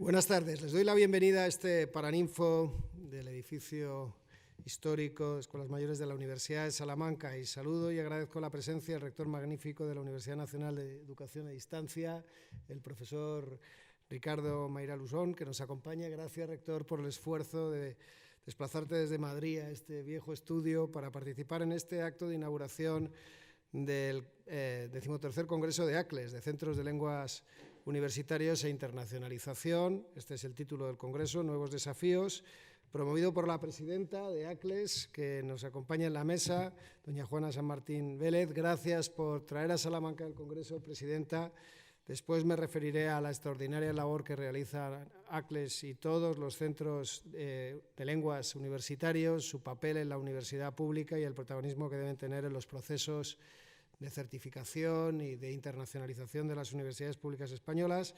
Buenas tardes. Les doy la bienvenida a este Paraninfo del edificio histórico de Escuelas Mayores de la Universidad de Salamanca y saludo y agradezco la presencia del rector magnífico de la Universidad Nacional de Educación a Distancia, el profesor Ricardo MairalUsón, que nos acompaña. Gracias, rector, por el esfuerzo de desplazarte desde Madrid a este viejo estudio para participar en este acto de inauguración del XIII Congreso de ACLES, de Centros de Lenguas Universitarios e Internacionalización. Este es el título del Congreso, Nuevos Desafíos, promovido por la Presidenta de ACLES, que nos acompaña en la mesa, doña Juana Sanmartín Vélez. Gracias por traer a Salamanca el Congreso, Presidenta. Después me referiré a la extraordinaria labor que realizan ACLES y todos los centros de lenguas universitarios, su papel en la universidad pública y el protagonismo que deben tener en los procesos de certificación y de internacionalización de las universidades públicas españolas.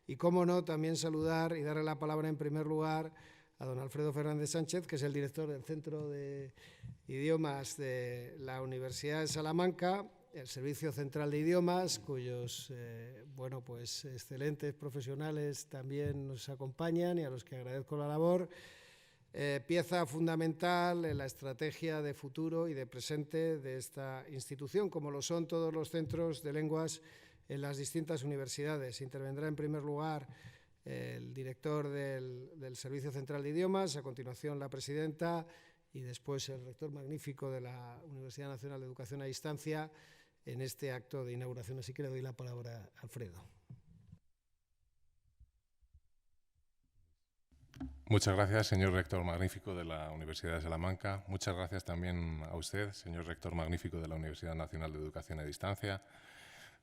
Y, cómo no, también saludar y darle la palabra en primer lugar a don Alfredo Fernández Sánchez, que es el director del Centro de Idiomas de la Universidad de Salamanca, el Servicio Central de Idiomas, cuyos excelentes profesionales también nos acompañan y a los que agradezco la labor. Pieza fundamental en la estrategia de futuro y de presente de esta institución, como lo son todos los centros de lenguas en las distintas universidades. Intervendrá en primer lugar el director del Servicio Central de Idiomas, a continuación la Presidenta y después el rector magnífico de la Universidad Nacional de Educación a Distancia en este acto de inauguración. Así que le doy la palabra a Alfredo. Muchas gracias, señor rector magnífico de la Universidad de Salamanca. Muchas gracias también a usted, señor rector magnífico de la Universidad Nacional de Educación a Distancia,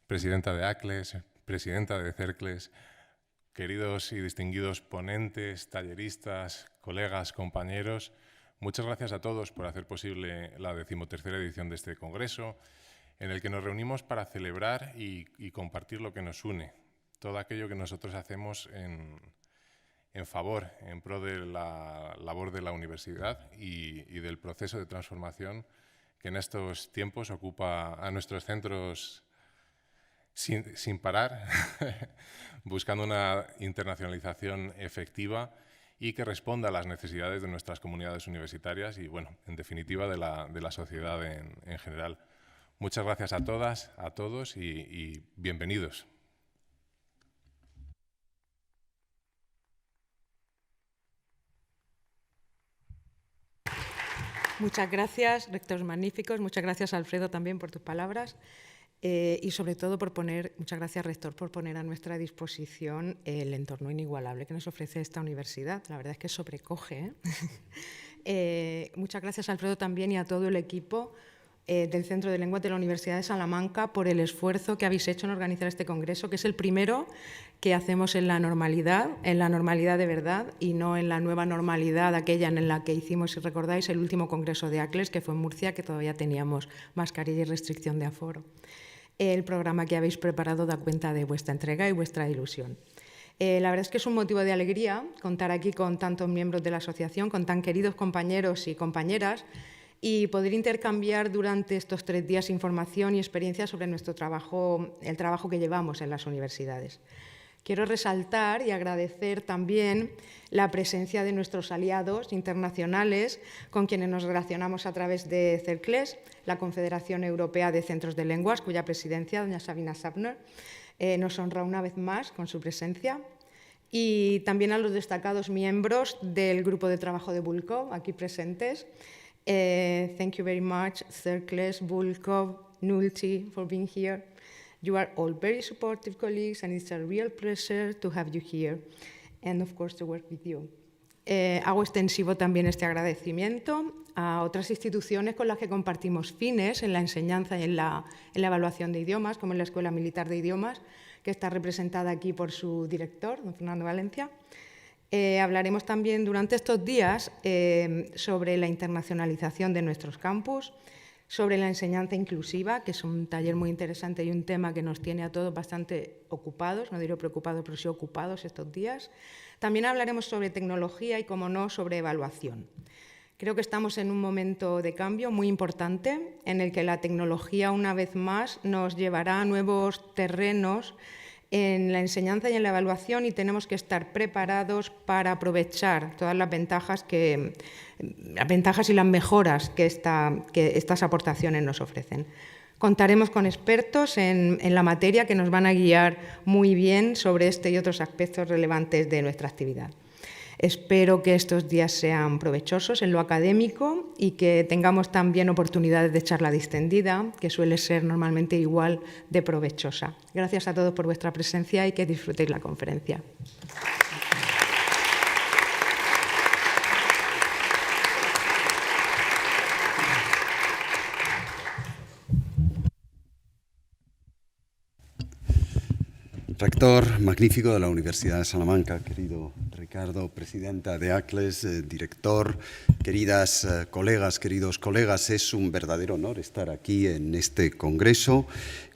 presidenta de ACLES, presidenta de CERCLES, queridos y distinguidos ponentes, talleristas, colegas, compañeros. Muchas gracias a todos por hacer posible la 13ª edición de este congreso, en el que nos reunimos para celebrar y compartir lo que nos une, todo aquello que nosotros hacemos en favor, en pro de la labor de la universidad y del proceso de transformación que en estos tiempos ocupa a nuestros centros sin parar, buscando una internacionalización efectiva y que responda a las necesidades de nuestras comunidades universitarias y, bueno, en definitiva, de la sociedad en general. Muchas gracias a todas, a todos y bienvenidos. Muchas gracias, rectores magníficos. Muchas gracias, Alfredo, también por tus palabras. Y sobre todo muchas gracias, rector, por poner a nuestra disposición el entorno inigualable que nos ofrece esta universidad. La verdad es que sobrecoge, ¿eh? Muchas gracias, Alfredo, también y a todo el equipo del Centro de Lenguas de la Universidad de Salamanca por el esfuerzo que habéis hecho en organizar este congreso, que es el primero que hacemos en la normalidad de verdad y no en la nueva normalidad, aquella en la que hicimos, si recordáis, el último congreso de ACLES, que fue en Murcia, que todavía teníamos mascarilla y restricción de aforo. El programa que habéis preparado da cuenta de vuestra entrega y vuestra ilusión. La verdad es que es un motivo de alegría contar aquí con tantos miembros de la asociación, con tan queridos compañeros y compañeras, y poder intercambiar durante estos 3 días información y experiencia sobre nuestro trabajo, el trabajo que llevamos en las universidades. Quiero resaltar y agradecer también la presencia de nuestros aliados internacionales con quienes nos relacionamos a través de CERCLES, la Confederación Europea de Centros de Lenguas, cuya presidencia, doña Sabina Schaffner, nos honra una vez más con su presencia. Y también a los destacados miembros del grupo de trabajo de Bulkov, aquí presentes. Thank you very much, CERCLES, Bulkov, Nulti, for being here. You are all very supportive colleagues and it's a real pleasure to have you here and, of course, to work with you. Hago extensivo también este agradecimiento a otras instituciones con las que compartimos fines en la enseñanza y en la evaluación de idiomas, como en la Escuela Militar de Idiomas, que está representada aquí por su director, don Fernando Valencia. Hablaremos también durante estos días sobre la internacionalización de nuestros campus, sobre la enseñanza inclusiva, que es un taller muy interesante y un tema que nos tiene a todos bastante ocupados, no diré preocupados, pero sí ocupados estos días. También hablaremos sobre tecnología y, como no, sobre evaluación. Creo que estamos en un momento de cambio muy importante en el que la tecnología, una vez más, nos llevará a nuevos terrenos en la enseñanza y en la evaluación y tenemos que estar preparados para aprovechar todas las ventajas y las mejoras que estas aportaciones nos ofrecen. Contaremos con expertos en la materia que nos van a guiar muy bien sobre este y otros aspectos relevantes de nuestra actividad. Espero que estos días sean provechosos en lo académico y que tengamos también oportunidades de charla distendida, que suele ser normalmente igual de provechosa. Gracias a todos por vuestra presencia y que disfrutéis la conferencia. Rector magnífico de la Universidad de Salamanca, querido Ricardo, Presidenta de ACLES, director, queridas colegas, queridos colegas, es un verdadero honor estar aquí en este congreso,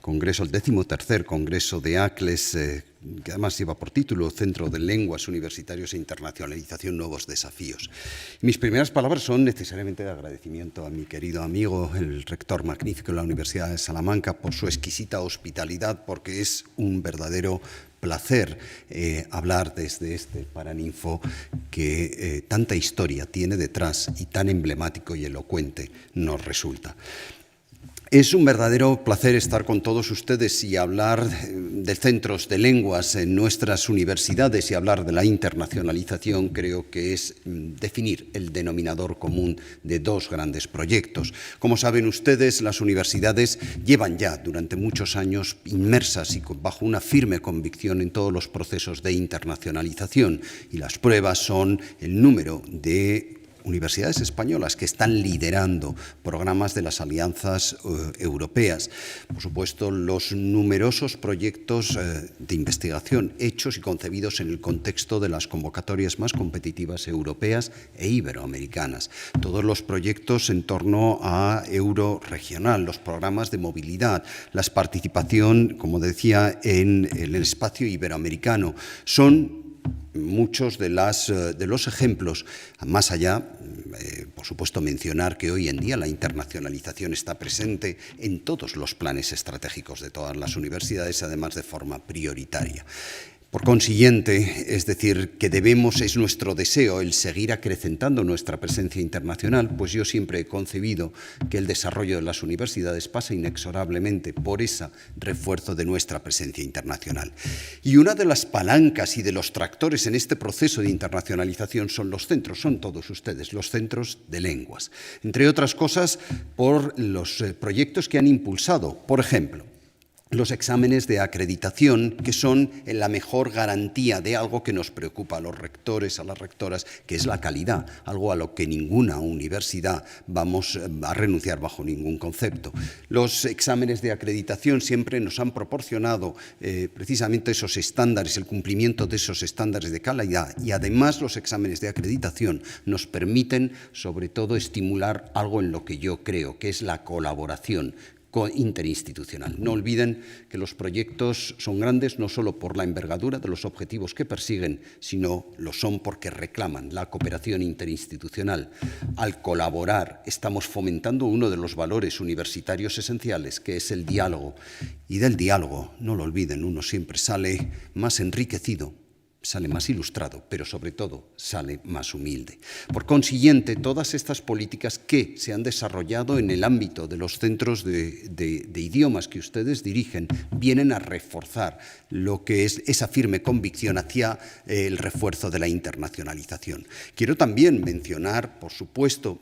el XIII Congreso de ACLES, que además lleva por título Centro de Lenguas, Universitarios e Internacionalización, Nuevos Desafíos. Mis primeras palabras son necesariamente de agradecimiento a mi querido amigo, el rector magnífico de la Universidad de Salamanca, por su exquisita hospitalidad, porque es un verdadero placer hablar desde este Paraninfo que tanta historia tiene detrás y tan emblemático y elocuente nos resulta. Es un verdadero placer estar con todos ustedes y hablar de centros de lenguas en nuestras universidades y hablar de la internacionalización. Creo que es definir el denominador común de dos grandes proyectos. Como saben ustedes, las universidades llevan ya durante muchos años inmersas y bajo una firme convicción en todos los procesos de internacionalización, y las pruebas son el número de universidades españolas que están liderando programas de las alianzas europeas. Por supuesto, los numerosos proyectos de investigación hechos y concebidos en el contexto de las convocatorias más competitivas europeas e iberoamericanas. Todos los proyectos en torno a euroregional, los programas de movilidad, la participación, como decía, en el espacio iberoamericano, son muchos de los ejemplos. Más allá, por supuesto, mencionar que hoy en día la internacionalización está presente en todos los planes estratégicos de todas las universidades, además de forma prioritaria. Por consiguiente, es decir, que es nuestro deseo el seguir acrecentando nuestra presencia internacional, pues yo siempre he concebido que el desarrollo de las universidades pasa inexorablemente por ese refuerzo de nuestra presencia internacional. Y una de las palancas y de los tractores en este proceso de internacionalización son los centros, son todos ustedes, los centros de lenguas. Entre otras cosas, por los proyectos que han impulsado, por ejemplo, los exámenes de acreditación, que son la mejor garantía de algo que nos preocupa a los rectores, a las rectoras, que es la calidad, algo a lo que ninguna universidad vamos a renunciar bajo ningún concepto. Los exámenes de acreditación siempre nos han proporcionado precisamente esos estándares, el cumplimiento de esos estándares de calidad, y además los exámenes de acreditación nos permiten, sobre todo, estimular algo en lo que yo creo, que es la colaboración interinstitucional. No olviden que los proyectos son grandes no solo por la envergadura de los objetivos que persiguen, sino lo son porque reclaman la cooperación interinstitucional. Al colaborar estamos fomentando uno de los valores universitarios esenciales, que es el diálogo. Y del diálogo, no lo olviden, uno siempre sale más enriquecido, sale más ilustrado, pero sobre todo sale más humilde. Por consiguiente, todas estas políticas que se han desarrollado en el ámbito de los centros de idiomas que ustedes dirigen vienen a reforzar lo que es esa firme convicción hacia el refuerzo de la internacionalización. Quiero también mencionar, por supuesto,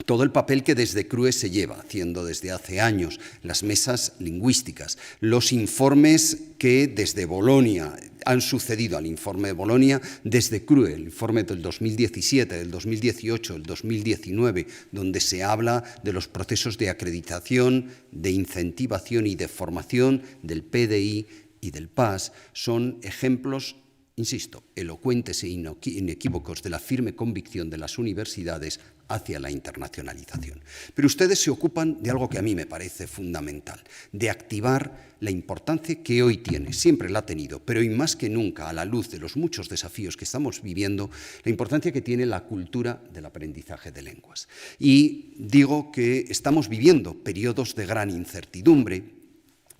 todo el papel que desde CRUE se lleva haciendo desde hace años, las mesas lingüísticas, los informes que desde Bolonia han sucedido al informe de Bolonia, desde CRUE, el informe del 2017, del 2018, del 2019, donde se habla de los procesos de acreditación, de incentivación y de formación del PDI y del PAS, son ejemplos, insisto, elocuentes e inequívocos de la firme convicción de las universidades hacia la internacionalización. Pero ustedes se ocupan de algo que a mí me parece fundamental, de activar la importancia que hoy tiene, siempre la ha tenido, pero hoy más que nunca, a la luz de los muchos desafíos que estamos viviendo, la importancia que tiene la cultura del aprendizaje de lenguas. Y digo que estamos viviendo periodos de gran incertidumbre,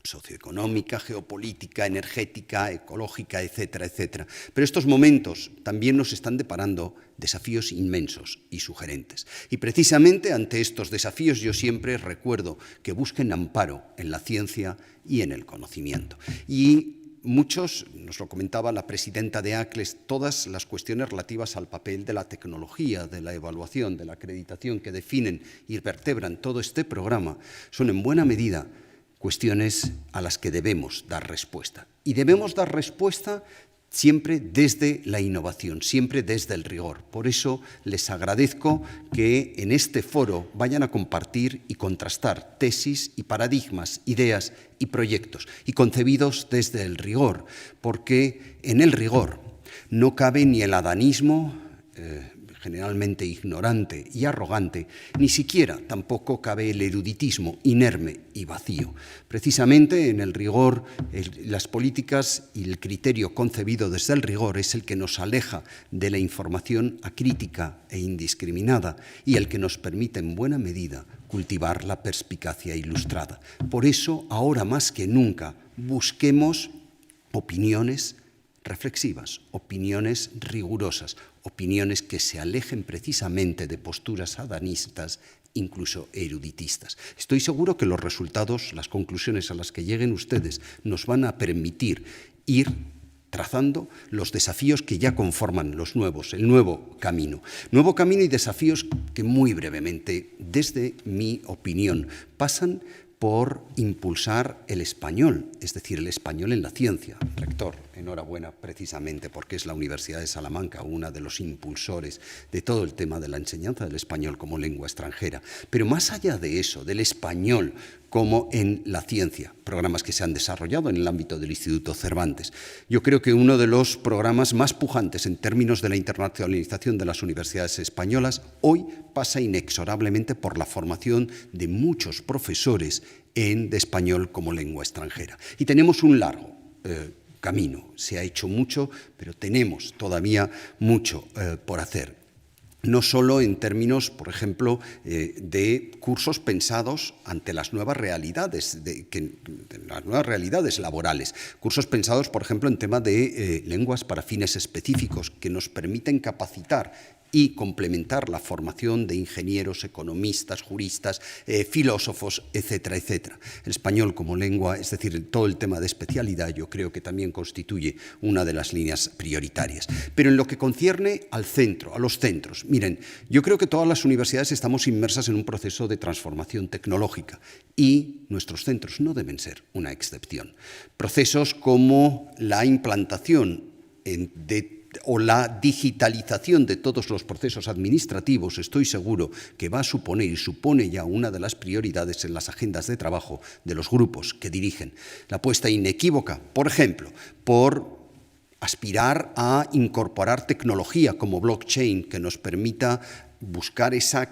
socioeconómica, geopolítica, energética, ecológica, etcétera, etcétera. Pero estos momentos también nos están deparando desafíos inmensos y sugerentes. Y precisamente ante estos desafíos yo siempre recuerdo que busquen amparo en la ciencia y en el conocimiento. Y muchos, nos lo comentaba la presidenta de ACLES, todas las cuestiones relativas al papel de la tecnología, de la evaluación, de la acreditación que definen y vertebran todo este programa, son en buena medida cuestiones a las que debemos dar respuesta. Y debemos dar respuesta siempre desde la innovación, siempre desde el rigor. Por eso les agradezco que en este foro vayan a compartir y contrastar tesis y paradigmas, ideas y proyectos, y concebidos desde el rigor, porque en el rigor no cabe ni el adanismo, generalmente ignorante y arrogante, ni siquiera tampoco cabe el eruditismo inerme y vacío. Precisamente en el rigor, las políticas y el criterio concebido desde el rigor es el que nos aleja de la información acrítica e indiscriminada y el que nos permite en buena medida cultivar la perspicacia ilustrada. Por eso, ahora más que nunca, busquemos opiniones reflexivas, opiniones rigurosas, opiniones que se alejen precisamente de posturas adanistas, incluso eruditistas. Estoy seguro que los resultados, las conclusiones a las que lleguen ustedes nos van a permitir ir trazando los desafíos que ya conforman los nuevos, el nuevo camino. Nuevo camino y desafíos que muy brevemente, desde mi opinión, pasan por impulsar el español, es decir, el español en la ciencia. Rector, enhorabuena precisamente porque es la Universidad de Salamanca una de los impulsores de todo el tema de la enseñanza del español como lengua extranjera. Pero más allá de eso, del español como en la ciencia, programas que se han desarrollado en el ámbito del Instituto Cervantes. Yo creo que uno de los programas más pujantes en términos de la internacionalización de las universidades españolas hoy pasa inexorablemente por la formación de muchos profesores de español como lengua extranjera. Y tenemos un largo camino, se ha hecho mucho, pero tenemos todavía mucho por hacer. No solo en términos, por ejemplo, de cursos pensados ante las nuevas realidades, las nuevas realidades laborales, cursos pensados, por ejemplo, en tema de lenguas para fines específicos que nos permiten capacitar y complementar la formación de ingenieros, economistas, juristas, filósofos, etcétera, etcétera. El español como lengua, es decir, todo el tema de especialidad, yo creo que también constituye una de las líneas prioritarias. Pero en lo que concierne al centro, a los centros, miren, yo creo que todas las universidades estamos inmersas en un proceso de transformación tecnológica y nuestros centros no deben ser una excepción. Procesos como la implantación o la digitalización de todos los procesos administrativos, estoy seguro que va a suponer y supone ya una de las prioridades en las agendas de trabajo de los grupos que dirigen. La apuesta inequívoca, por ejemplo, por aspirar a incorporar tecnología como blockchain que nos permita buscar esa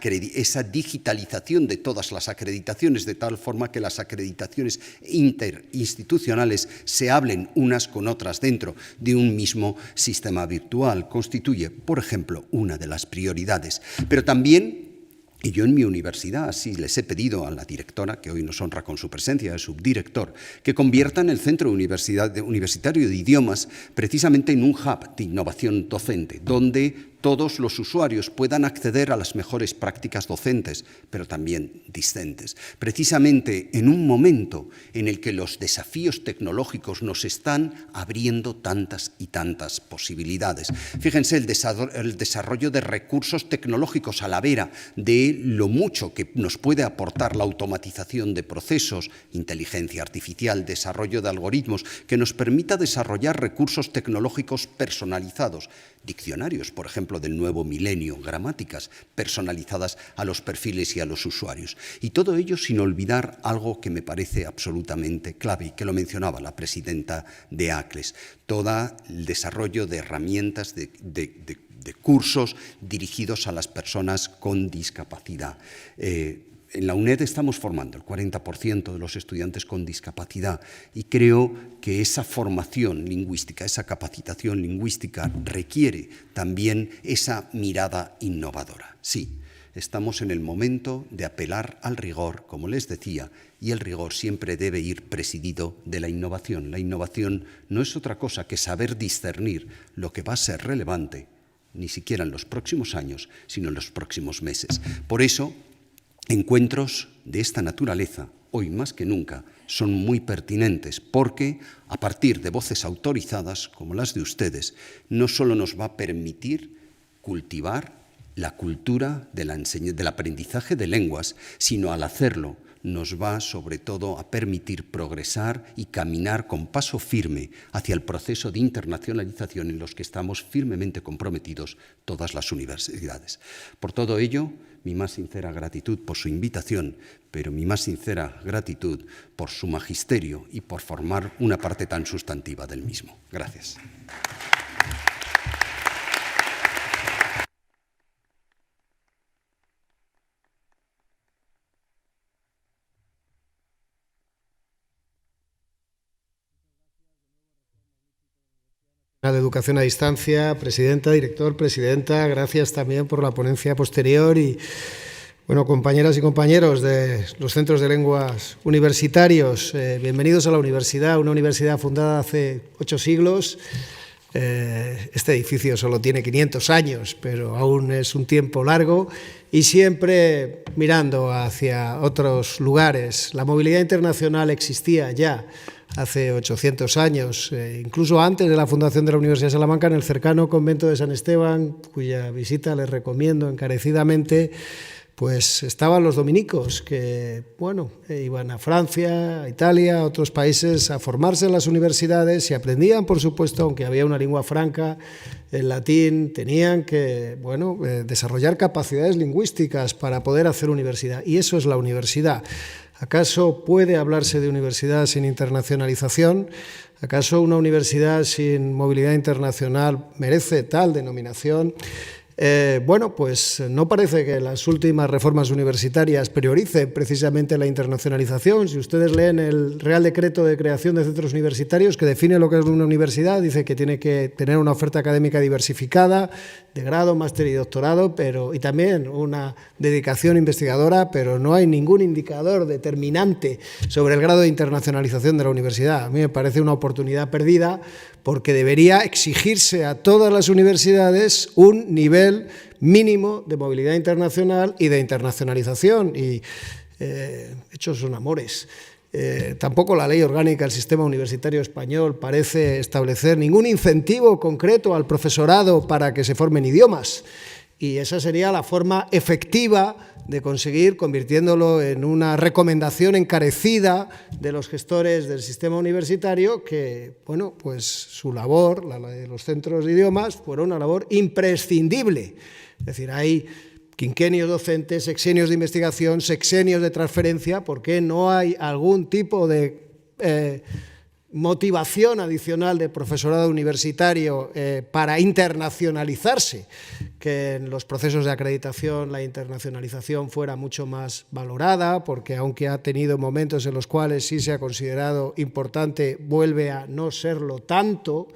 digitalización de todas las acreditaciones, de tal forma que las acreditaciones interinstitucionales se hablen unas con otras dentro de un mismo sistema virtual. Constituye, por ejemplo, una de las prioridades. Pero también, y yo en mi universidad así les he pedido a la directora, que hoy nos honra con su presencia, al subdirector, que conviertan el Centro Universitario de Idiomas precisamente en un hub de innovación docente, donde todos los usuarios puedan acceder a las mejores prácticas docentes, pero también discentes. Precisamente en un momento en el que los desafíos tecnológicos nos están abriendo tantas y tantas posibilidades. Fíjense, el desarrollo de recursos tecnológicos a la vera de lo mucho que nos puede aportar la automatización de procesos, inteligencia artificial, desarrollo de algoritmos, que nos permita desarrollar recursos tecnológicos personalizados, diccionarios, por ejemplo, del nuevo milenio, gramáticas personalizadas a los perfiles y a los usuarios. Y todo ello sin olvidar algo que me parece absolutamente clave y que lo mencionaba la presidenta de ACLES, todo el desarrollo de herramientas de cursos dirigidos a las personas con discapacidad. En la UNED estamos formando el 40% de los estudiantes con discapacidad y creo que esa formación lingüística, esa capacitación lingüística requiere también esa mirada innovadora. Sí, estamos en el momento de apelar al rigor, como les decía, y el rigor siempre debe ir presidido de la innovación. La innovación no es otra cosa que saber discernir lo que va a ser relevante, ni siquiera en los próximos años, sino en los próximos meses. Por eso, encuentros de esta naturaleza, hoy más que nunca, son muy pertinentes, porque a partir de voces autorizadas, como las de ustedes, no solo nos va a permitir cultivar la cultura del aprendizaje de lenguas, sino al hacerlo nos va sobre todo a permitir progresar y caminar con paso firme hacia el proceso de internacionalización en los que estamos firmemente comprometidos todas las universidades. Por todo ello, mi más sincera gratitud por su invitación, pero mi más sincera gratitud por su magisterio y por formar una parte tan sustantiva del mismo. Gracias. De Educación a Distancia, Presidenta, Director, Presidenta, gracias también por la ponencia posterior y, bueno, compañeras y compañeros de los centros de lenguas universitarios, bienvenidos a la universidad, una universidad fundada hace 8 siglos. Este edificio solo tiene 500 años, pero aún es un tiempo largo y siempre mirando hacia otros lugares. La movilidad internacional existía ya hace 800 años, incluso antes de la fundación de la Universidad de Salamanca, en el cercano convento de San Esteban, cuya visita les recomiendo encarecidamente. Pues estaban los dominicos que, bueno, iban a Francia, a Italia, a otros países a formarse en las universidades y aprendían, por supuesto, aunque había una lengua franca, el latín, tenían que, bueno, desarrollar capacidades lingüísticas para poder hacer universidad. Y eso es la universidad. ¿Acaso puede hablarse de universidad sin internacionalización? ¿Acaso una universidad sin movilidad internacional merece tal denominación? Bueno, pues no parece que las últimas reformas universitarias prioricen precisamente la internacionalización. Si ustedes leen el Real Decreto de Creación de Centros Universitarios, que define lo que es una universidad, dice que tiene que tener una oferta académica diversificada, de grado, máster y doctorado, y también una dedicación investigadora, pero no hay ningún indicador determinante sobre el grado de internacionalización de la universidad. A mí me parece una oportunidad perdida, porque debería exigirse a todas las universidades un nivel mínimo de movilidad internacional y de internacionalización. Y hechos son amores. Tampoco la ley orgánica del sistema universitario español parece establecer ningún incentivo concreto al profesorado para que se formen idiomas. Y esa sería la forma efectiva de conseguir, convirtiéndolo en una recomendación encarecida de los gestores del sistema universitario, que, bueno, pues su labor, la de los centros de idiomas, fuera una labor imprescindible. Es decir, hay quinquenios docentes, sexenios de investigación, sexenios de transferencia, porque no hay algún tipo de motivación adicional de profesorado universitario para internacionalizarse, que en los procesos de acreditación la internacionalización fuera mucho más valorada, porque aunque ha tenido momentos en los cuales sí se ha considerado importante, vuelve a no serlo tanto.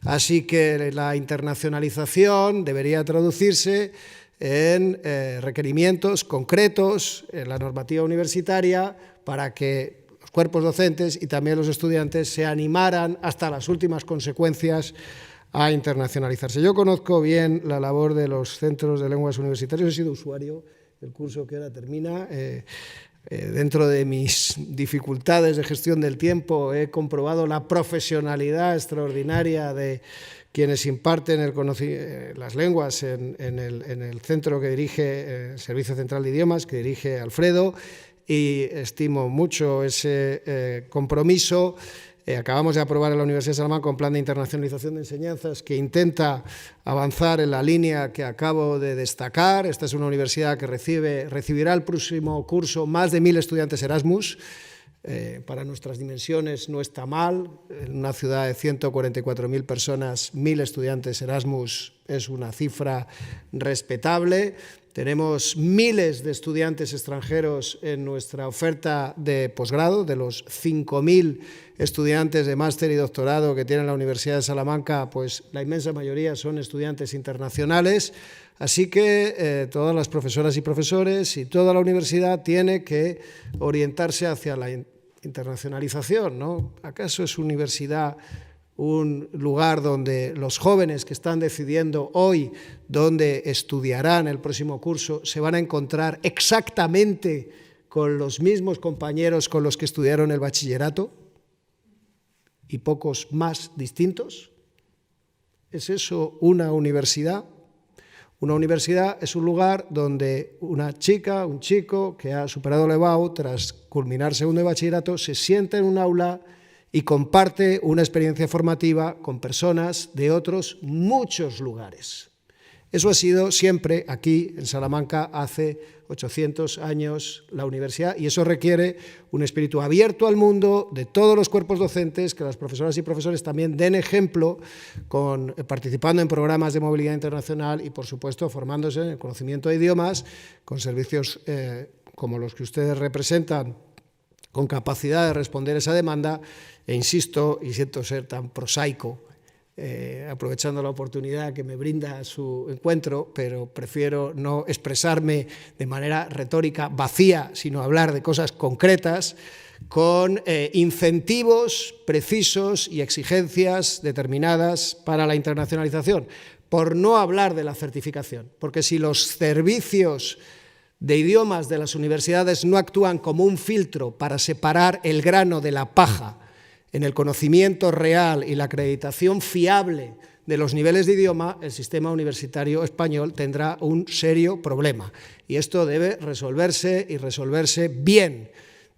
Así que la internacionalización debería traducirse en requerimientos concretos en la normativa universitaria para que los cuerpos docentes y también los estudiantes se animaran hasta las últimas consecuencias a internacionalizarse. Yo conozco bien la labor de los centros de lenguas universitarios, he sido usuario del curso que ahora termina. Dentro de mis dificultades de gestión del tiempo he comprobado la profesionalidad extraordinaria de quienes imparten las lenguas en el centro que dirige el Servicio Central de Idiomas, que dirige Alfredo, y estimo mucho ese compromiso. Acabamos de aprobar en la Universidad de Salamanca un plan de internacionalización de enseñanzas que intenta avanzar en la línea que acabo de destacar. Esta es una universidad que recibirá el próximo curso más de 1000 estudiantes Erasmus. Para nuestras dimensiones no está mal. En una ciudad de 144.000 personas, 1000 estudiantes Erasmus es una cifra respetable. Tenemos miles de estudiantes extranjeros en nuestra oferta de posgrado. De los 5.000 estudiantes de máster y doctorado que tiene la Universidad de Salamanca, pues la inmensa mayoría son estudiantes internacionales. Así que todas las profesoras y profesores y toda la universidad tiene que orientarse hacia la internacionalización, ¿no? ¿Acaso es universidad un lugar donde los jóvenes que están decidiendo hoy dónde estudiarán el próximo curso se van a encontrar exactamente con los mismos compañeros con los que estudiaron el bachillerato y pocos más distintos? ¿Es eso una universidad? Una universidad es un lugar donde una chica, un chico que ha superado el EBAU tras culminar segundo de bachillerato se sienta en un aula y comparte una experiencia formativa con personas de otros muchos lugares. Eso ha sido siempre aquí en Salamanca hace 800 años la universidad, y eso requiere un espíritu abierto al mundo de todos los cuerpos docentes, que las profesoras y profesores también den ejemplo participando en programas de movilidad internacional y, por supuesto, formándose en el conocimiento de idiomas con servicios como los que ustedes representan, con capacidad de responder esa demanda. E insisto, y siento ser tan prosaico, aprovechando la oportunidad que me brinda su encuentro, pero prefiero no expresarme de manera retórica vacía, sino hablar de cosas concretas, con incentivos precisos y exigencias determinadas para la internacionalización, por no hablar de la certificación, porque si los servicios de idiomas de las universidades no actúan como un filtro para separar el grano de la paja en el conocimiento real y la acreditación fiable de los niveles de idioma, el sistema universitario español tendrá un serio problema. Y esto debe resolverse y resolverse bien,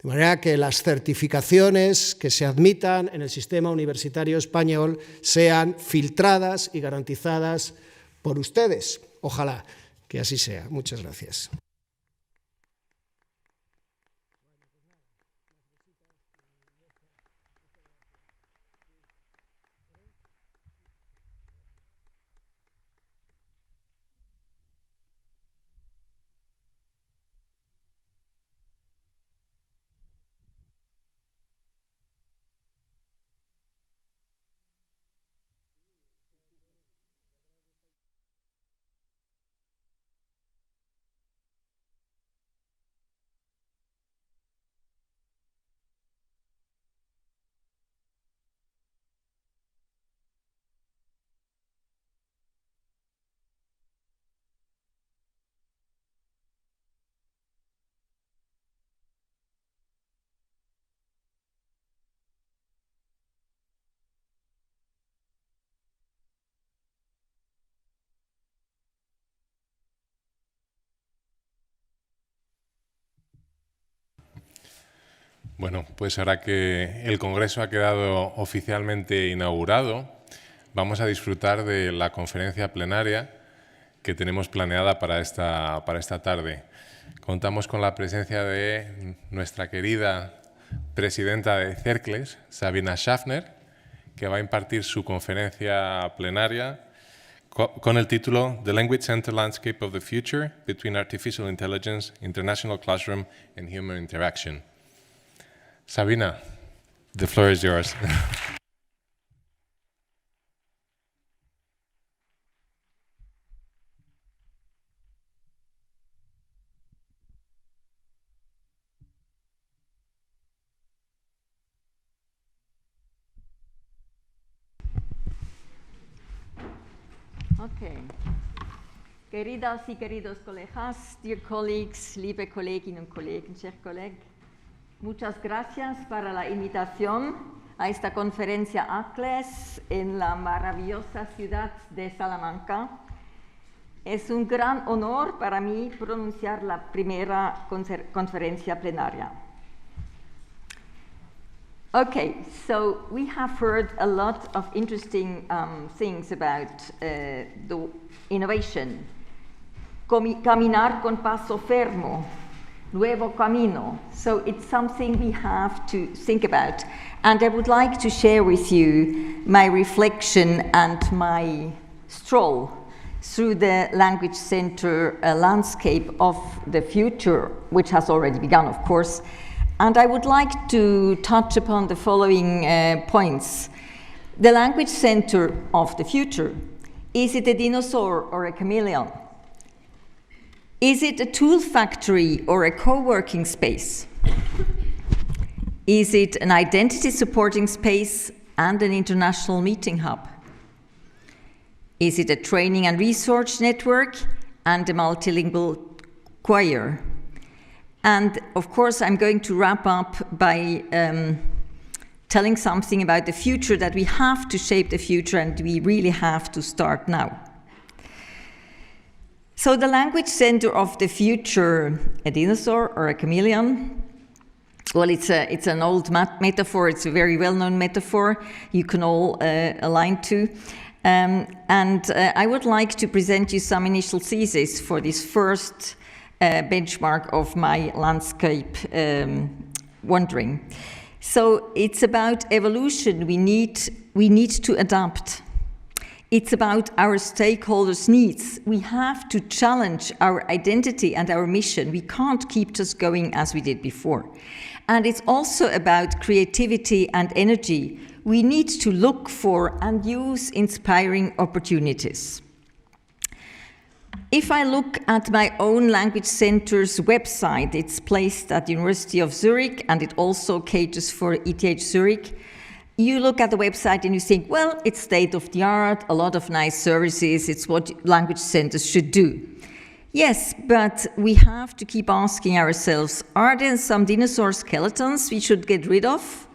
de manera que las certificaciones que se admitan en el sistema universitario español sean filtradas y garantizadas por ustedes. Ojalá que así sea. Muchas gracias. Bueno, pues ahora que el Congreso ha quedado oficialmente inaugurado, vamos a disfrutar de la conferencia plenaria que tenemos planeada para esta tarde. Contamos con la presencia de nuestra querida presidenta de CERCLES, Sabina Schaffner, que va a impartir su conferencia plenaria con el título TheLanguageCentre, LandscapeoftheFuture, Between Artificial Intelligence, International Classroom and Human Interaction. Sabina, the floor is yours. Okay. Queridas y queridos colegas, dear colleagues, liebe Kolleginnen und Kollegen, chers collègues, muchas gracias para la invitación a esta conferencia ACLES en la maravillosa ciudad de Salamanca. Es un gran honor para mí pronunciar la primera conferencia plenaria. Okay, so we have heard a lot of interesting things about the innovation. Caminar con paso firme, nuevo camino. So it's something we have to think about. And I would like to share with you my reflection and my stroll through the Language Center Landscape of the Future, which has already begun, of course. And I would like to touch upon the following points. The Language Center of the Future. Is it a dinosaur or a chameleon? Is it a tool factory or a co-working space? Is it an identity supporting space and an international meeting hub? Is it a training and research network and a multilingual choir? And of course, I'm going to wrap up by telling something about the future, that we have to shape the future and we really have to start now. So the Language Center of the Future, a dinosaur or a chameleon? Well, it's an old metaphor. It's a very well-known metaphor you can all align to. I would like to present you some initial theses for this first benchmark of my landscape wandering. So it's about evolution. We need to adapt. It's about our stakeholders' needs. We have to challenge our identity and our mission. We can't keep just going as we did before. And it's also about creativity and energy. We need to look for and use inspiring opportunities. If I look at my own Language Center's website, it's placed at the University of Zurich, and it also caters for ETH Zurich. You look at the website and you think, well, it's state-of-the-art, a lot of nice services, it's what language centers should do. Yes, but we have to keep asking ourselves, are there some dinosaur skeletons we should get rid of?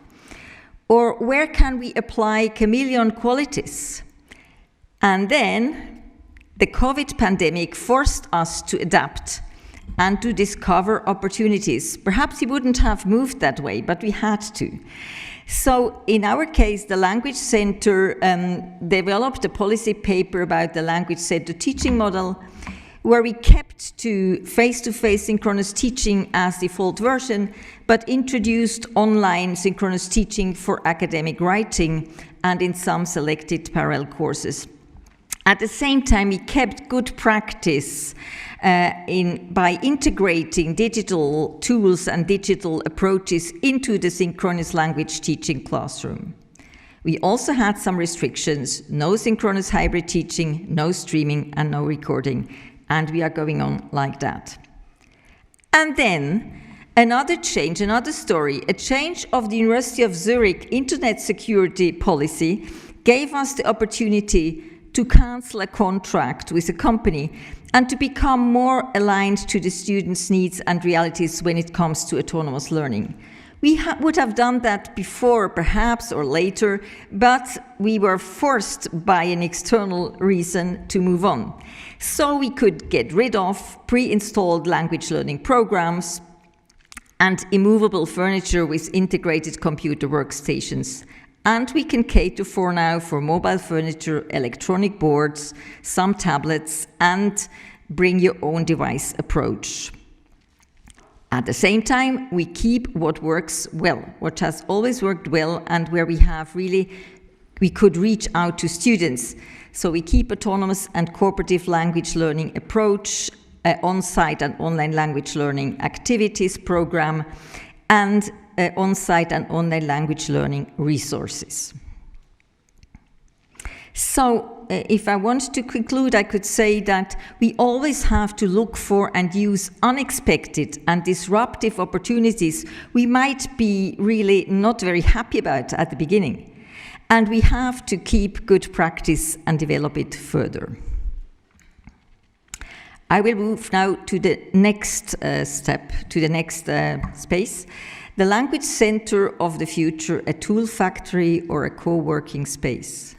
Or where can we apply chameleon qualities? And then the COVID pandemic forced us to adapt and to discover opportunities. Perhaps we wouldn't have moved that way, but we had to. So in our case, the Language Center developed a policy paper about the Language Center teaching model, where we kept to face-to-face synchronous teaching as default version, but introduced online synchronous teaching for academic writing and in some selected parallel courses. At the same time, we kept good practice by integrating digital tools and digital approaches into the synchronous language teaching classroom. We also had some restrictions: no synchronous hybrid teaching, no streaming, and no recording. And we are going on like that. And then another change, another story, a change of the University of Zurich internet security policy gave us the opportunity to cancel a contract with a company and to become more aligned to the students' needs and realities when it comes to autonomous learning. We would have done that before, perhaps, or later, but we were forced by an external reason to move on. So we could get rid of pre-installed language learning programs and immovable furniture with integrated computer workstations. And we can cater for now for mobile furniture, electronic boards, some tablets, and bring your own device approach. At the same time, we keep what works well, what has always worked well, and where we could reach out to students. So we keep autonomous and cooperative language learning approach, on-site and online language learning activities program, and on-site and online language learning resources. So if I want to conclude, I could say that we always have to look for and use unexpected and disruptive opportunities we might be really not very happy about at the beginning. And we have to keep good practice and develop it further. I will move now to the next step, to the next space. The Language Center of the Future, a tool factory or a co-working space.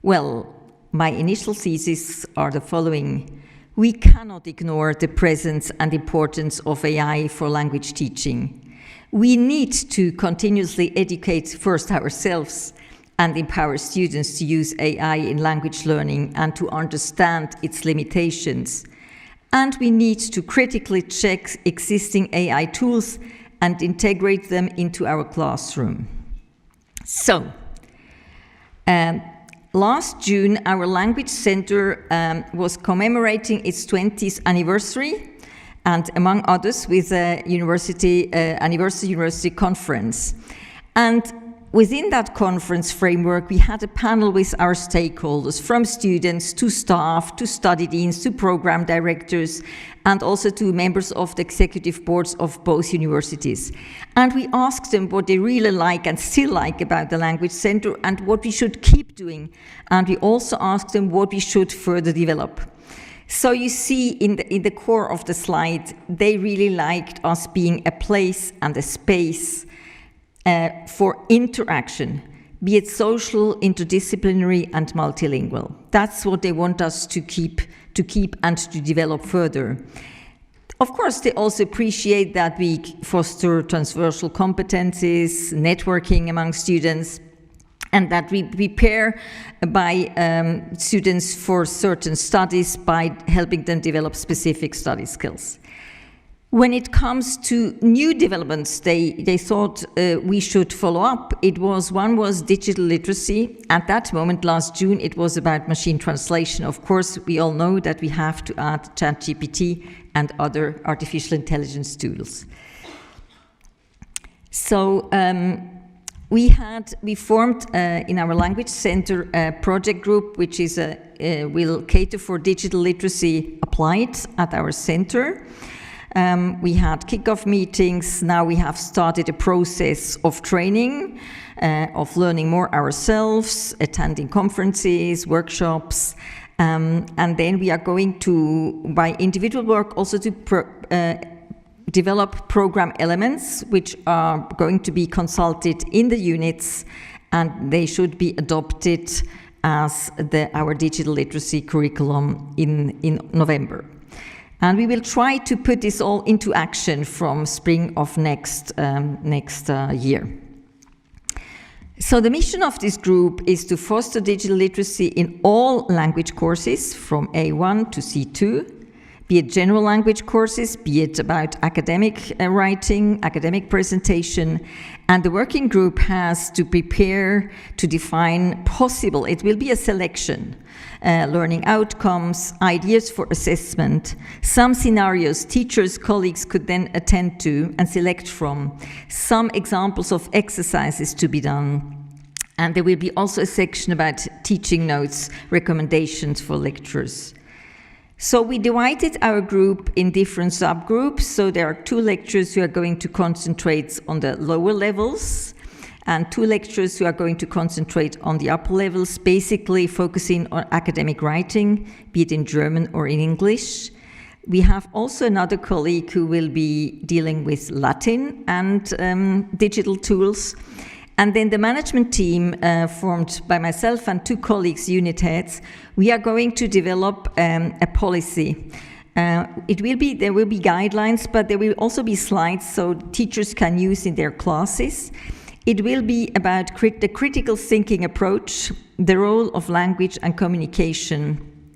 Well, my initial theses are the following. We cannot ignore the presence and importance of AI for language teaching. We need to continuously educate first ourselves and empower students to use AI in language learning and to understand its limitations. And we need to critically check existing AI tools and integrate them into our classroom. So, last June, our Language Center was commemorating its 20th anniversary, and among others with a university conference. And within that conference framework, we had a panel with our stakeholders, from students to staff, to study deans, to program directors, and also to members of the executive boards of both universities. And we asked them what they really like and still like about the Language Center and what we should keep doing. And we also asked them what we should further develop. So you see in the core of the slide, they really liked us being a place and a space for interaction, be it social, interdisciplinary, and multilingual. That's what they want us to keep and to develop further. Of course, they also appreciate that we foster transversal competencies, networking among students, and that we prepare by students for certain studies by helping them develop specific study skills. When it comes to new developments, they thought we should follow up. One was digital literacy. At that moment, last June, it was about machine translation. Of course, we all know that we have to add ChatGPT and other artificial intelligence tools. So we formed in our Language Center a project group, which is will cater for digital literacy applied at our center. We had kickoff meetings. Now we have started a process of training, of learning more ourselves, attending conferences, workshops, and then we are going to, by individual work, also to develop program elements which are going to be consulted in the units, and they should be adopted as our digital literacy curriculum in November. And we will try to put this all into action from spring of next year. So the mission of this group is to foster digital literacy in all language courses from A1 to C2, be it general language courses, be it about academic writing, academic presentation, and the working group has to prepare to define possible, it will be a selection, learning outcomes, ideas for assessment, some scenarios teachers, colleagues could then attend to and select from, some examples of exercises to be done, and there will be also a section about teaching notes, recommendations for lecturers. So we divided our group in different subgroups. So there are 2 lecturers who are going to concentrate on the lower levels and 2 lecturers who are going to concentrate on the upper levels, basically focusing on academic writing, be it in German or in English. We have also another colleague who will be dealing with Latin and digital tools. And then the management team, formed by myself and 2 colleagues, unit heads, we are going to develop a policy. There will be guidelines, but there will also be slides so teachers can use in their classes. It will be about the critical thinking approach, the role of language and communication,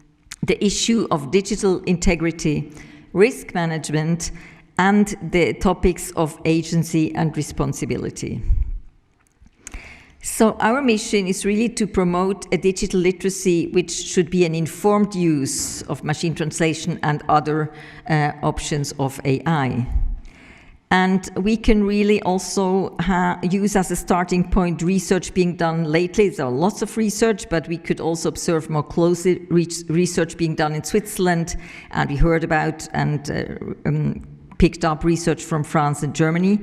the issue of digital integrity, risk management, and the topics of agency and responsibility. So our mission is really to promote a digital literacy which should be an informed use of machine translation and other options of AI. And we can really also use as a starting point research being done lately. There are lots of research, but we could also observe more closely research being done in Switzerland, and we heard about and picked up research from France and Germany.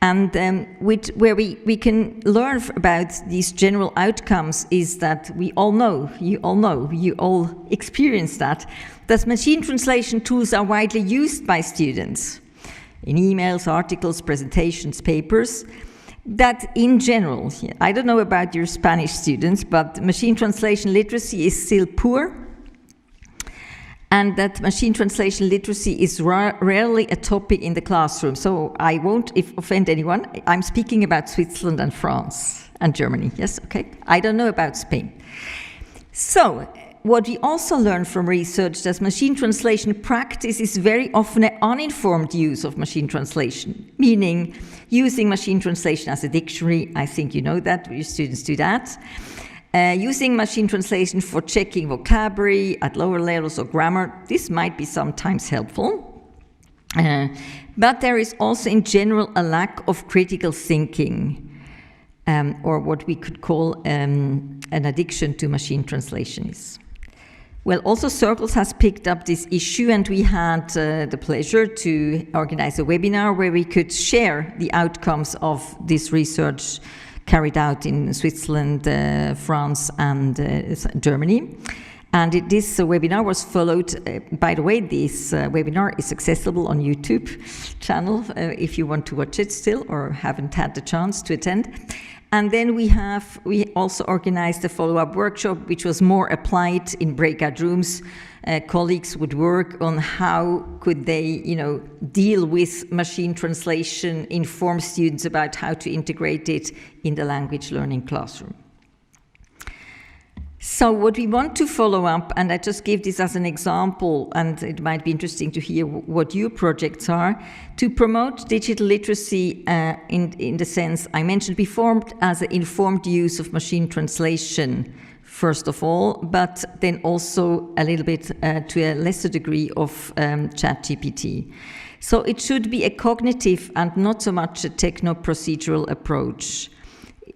And where we can learn about these general outcomes is that you all experience that machine translation tools are widely used by students in emails, articles, presentations, papers, that in general, I don't know about your Spanish students, but machine translation literacy is still poor, and that machine translation literacy is rarely a topic in the classroom. So I won't offend anyone. I'm speaking about Switzerland and France and Germany. Yes, okay. I don't know about Spain. So what we also learn from research that machine translation practice is very often an uninformed use of machine translation, meaning using machine translation as a dictionary. I think you know that, your students do that. Using machine translation for checking vocabulary at lower levels of grammar, this might be sometimes helpful. But there is also in general a lack of critical thinking, or what we could call an addiction to machine translations. Well, also CERCLES has picked up this issue, and we had the pleasure to organize a webinar where we could share the outcomes of this research carried out in Switzerland, France, and Germany. And this webinar was followed, by the way, this webinar is accessible on YouTube channel if you want to watch it still or haven't had the chance to attend. And then we also organized a follow-up workshop, which was more applied in breakout rooms. Colleagues would work on how could they, deal with machine translation, inform students about how to integrate it in the language learning classroom. So what we want to follow up, and I just give this as an example, and it might be interesting to hear what your projects are, to promote digital literacy in the sense I mentioned before as an informed use of machine translation, first of all, but then also a little bit to a lesser degree of ChatGPT. So it should be a cognitive and not so much a techno-procedural approach.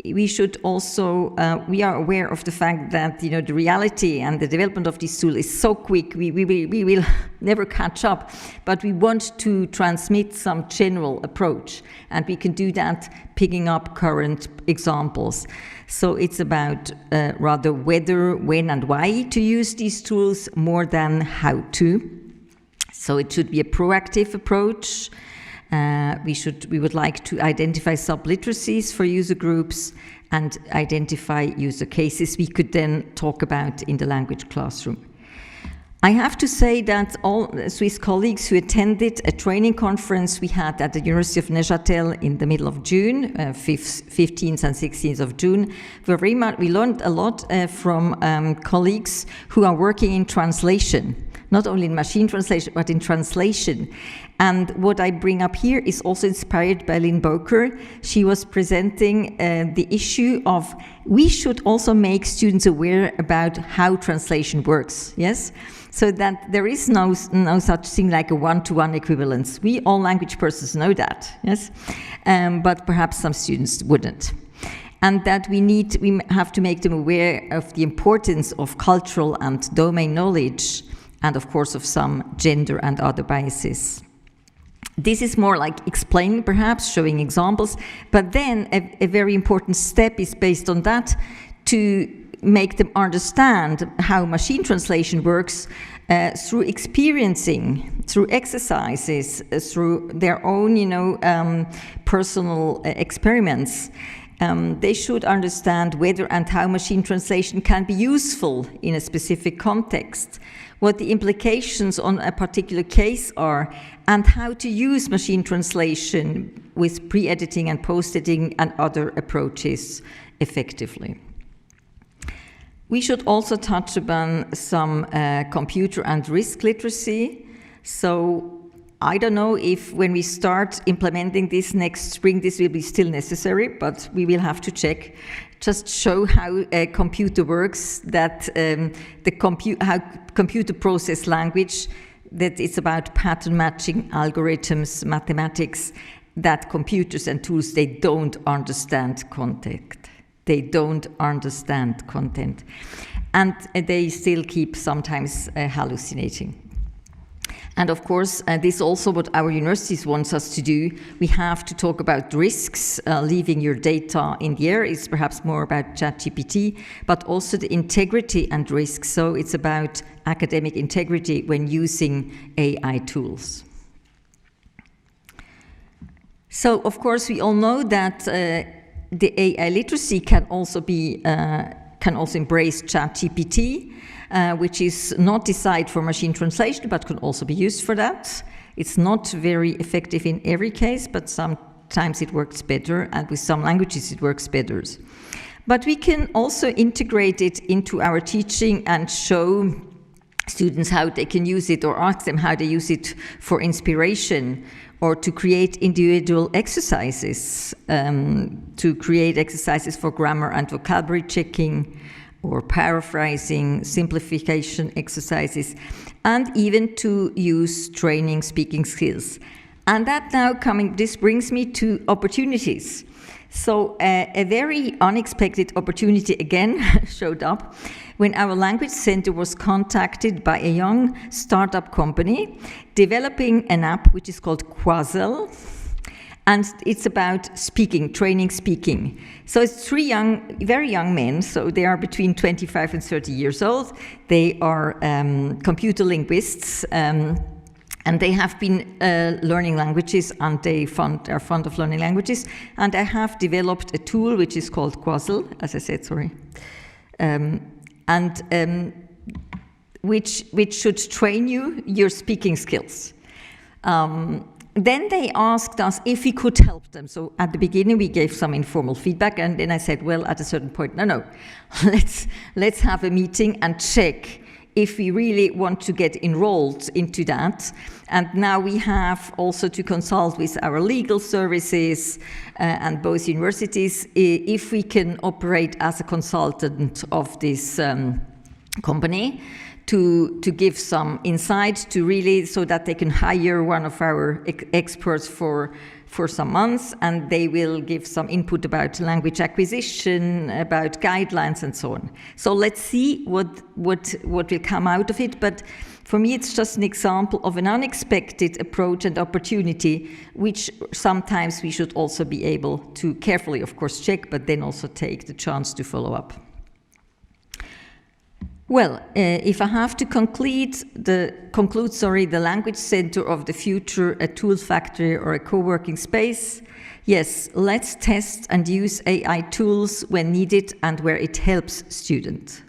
We should also, we are aware of the fact that, the reality and the development of this tool is so quick, we will never catch up, but we want to transmit some general approach, and we can do that picking up current examples. So it's about rather whether, when, and why to use these tools more than how to. So it should be a proactive approach. We would like to identify subliteracies for user groups and identify user cases we could then talk about in the language classroom. I have to say that all Swiss colleagues who attended a training conference we had at the University of Neuchâtel in the middle of June, 15th and 16th of June, we learned a lot from colleagues who are working in translation, not only in machine translation, but in translation. And what I bring up here is also inspired by Lynn Boker. She was presenting the issue of we should also make students aware about how translation works, yes? So that there is no such thing like a one-to-one equivalence. We all language persons know that, yes? But perhaps some students wouldn't. And that we have to make them aware of the importance of cultural and domain knowledge, and of course of some gender and other biases. This is more like explaining, perhaps, showing examples, but then a very important step is based on that to make them understand how machine translation works through experiencing, through exercises, through their own, personal experiments. They should understand whether and how machine translation can be useful in a specific context, what the implications on a particular case are, and how to use machine translation with pre-editing and post-editing and other approaches effectively. We should also touch upon some computer and risk literacy. So I don't know if when we start implementing this next spring, this will be still necessary, but we will have to check. Just show how a computer works, that how computer process language, that it's about pattern matching, algorithms, mathematics, that computers and tools, they don't understand content. They don't understand content. And they still keep sometimes hallucinating. And of course, this is also what our universities wants us to do. We have to talk about risks. Leaving your data in the air is perhaps more about ChatGPT, but also the integrity and risk. So it's about academic integrity when using AI tools. So of course, we all know that the AI literacy can also embrace ChatGPT. Which is not designed for machine translation, but can also be used for that. It's not very effective in every case, but sometimes it works better, and with some languages it works better. But we can also integrate it into our teaching and show students how they can use it, or ask them how they use it for inspiration, or to create individual exercises, to create exercises for grammar and vocabulary checking, or paraphrasing, simplification exercises, and even to use training speaking skills. And this brings me to opportunities. So a very unexpected opportunity again showed up when our language center was contacted by a young startup company developing an app which is called Quasel, and it's about speaking, training speaking. So it's three very young men, so they are between 25 and 30 years old. They are computer linguists, and they have been learning languages, and they are fond of learning languages. And I have developed a tool which is called Quasel, as I said, sorry, which should train your speaking skills. Then they asked us if we could help them. So at the beginning we gave some informal feedback, and then I said, well, at a certain point, no, let's have a meeting and check if we really want to get enrolled into that. And now we have also to consult with our legal services and both universities if we can operate as a consultant of this company to give some insight to really, so that they can hire one of our experts for some months, and they will give some input about language acquisition, about guidelines and so on. So let's see what will come out of it. But for me, it's just an example of an unexpected approach and opportunity, which sometimes we should also be able to carefully, of course, check, but then also take the chance to follow up. Well, if I have to conclude, the Language Center of the Future, a tool factory or a co-working space, yes, let's test and use AI tools when needed and where it helps students.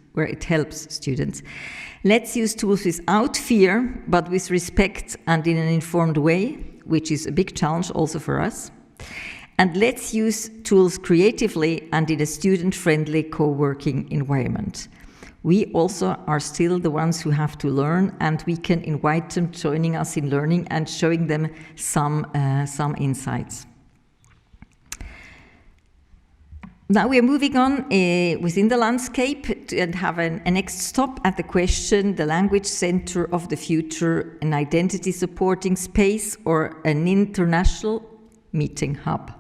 Let's use tools without fear, but with respect and in an informed way, which is a big challenge also for us. And let's use tools creatively and in a student-friendly co-working environment. We also are still the ones who have to learn, and we can invite them joining us in learning and showing them some insights. Now we are moving on within the landscape and have a next stop at the question, the Language Center of the Future, an identity supporting space or an international meeting hub.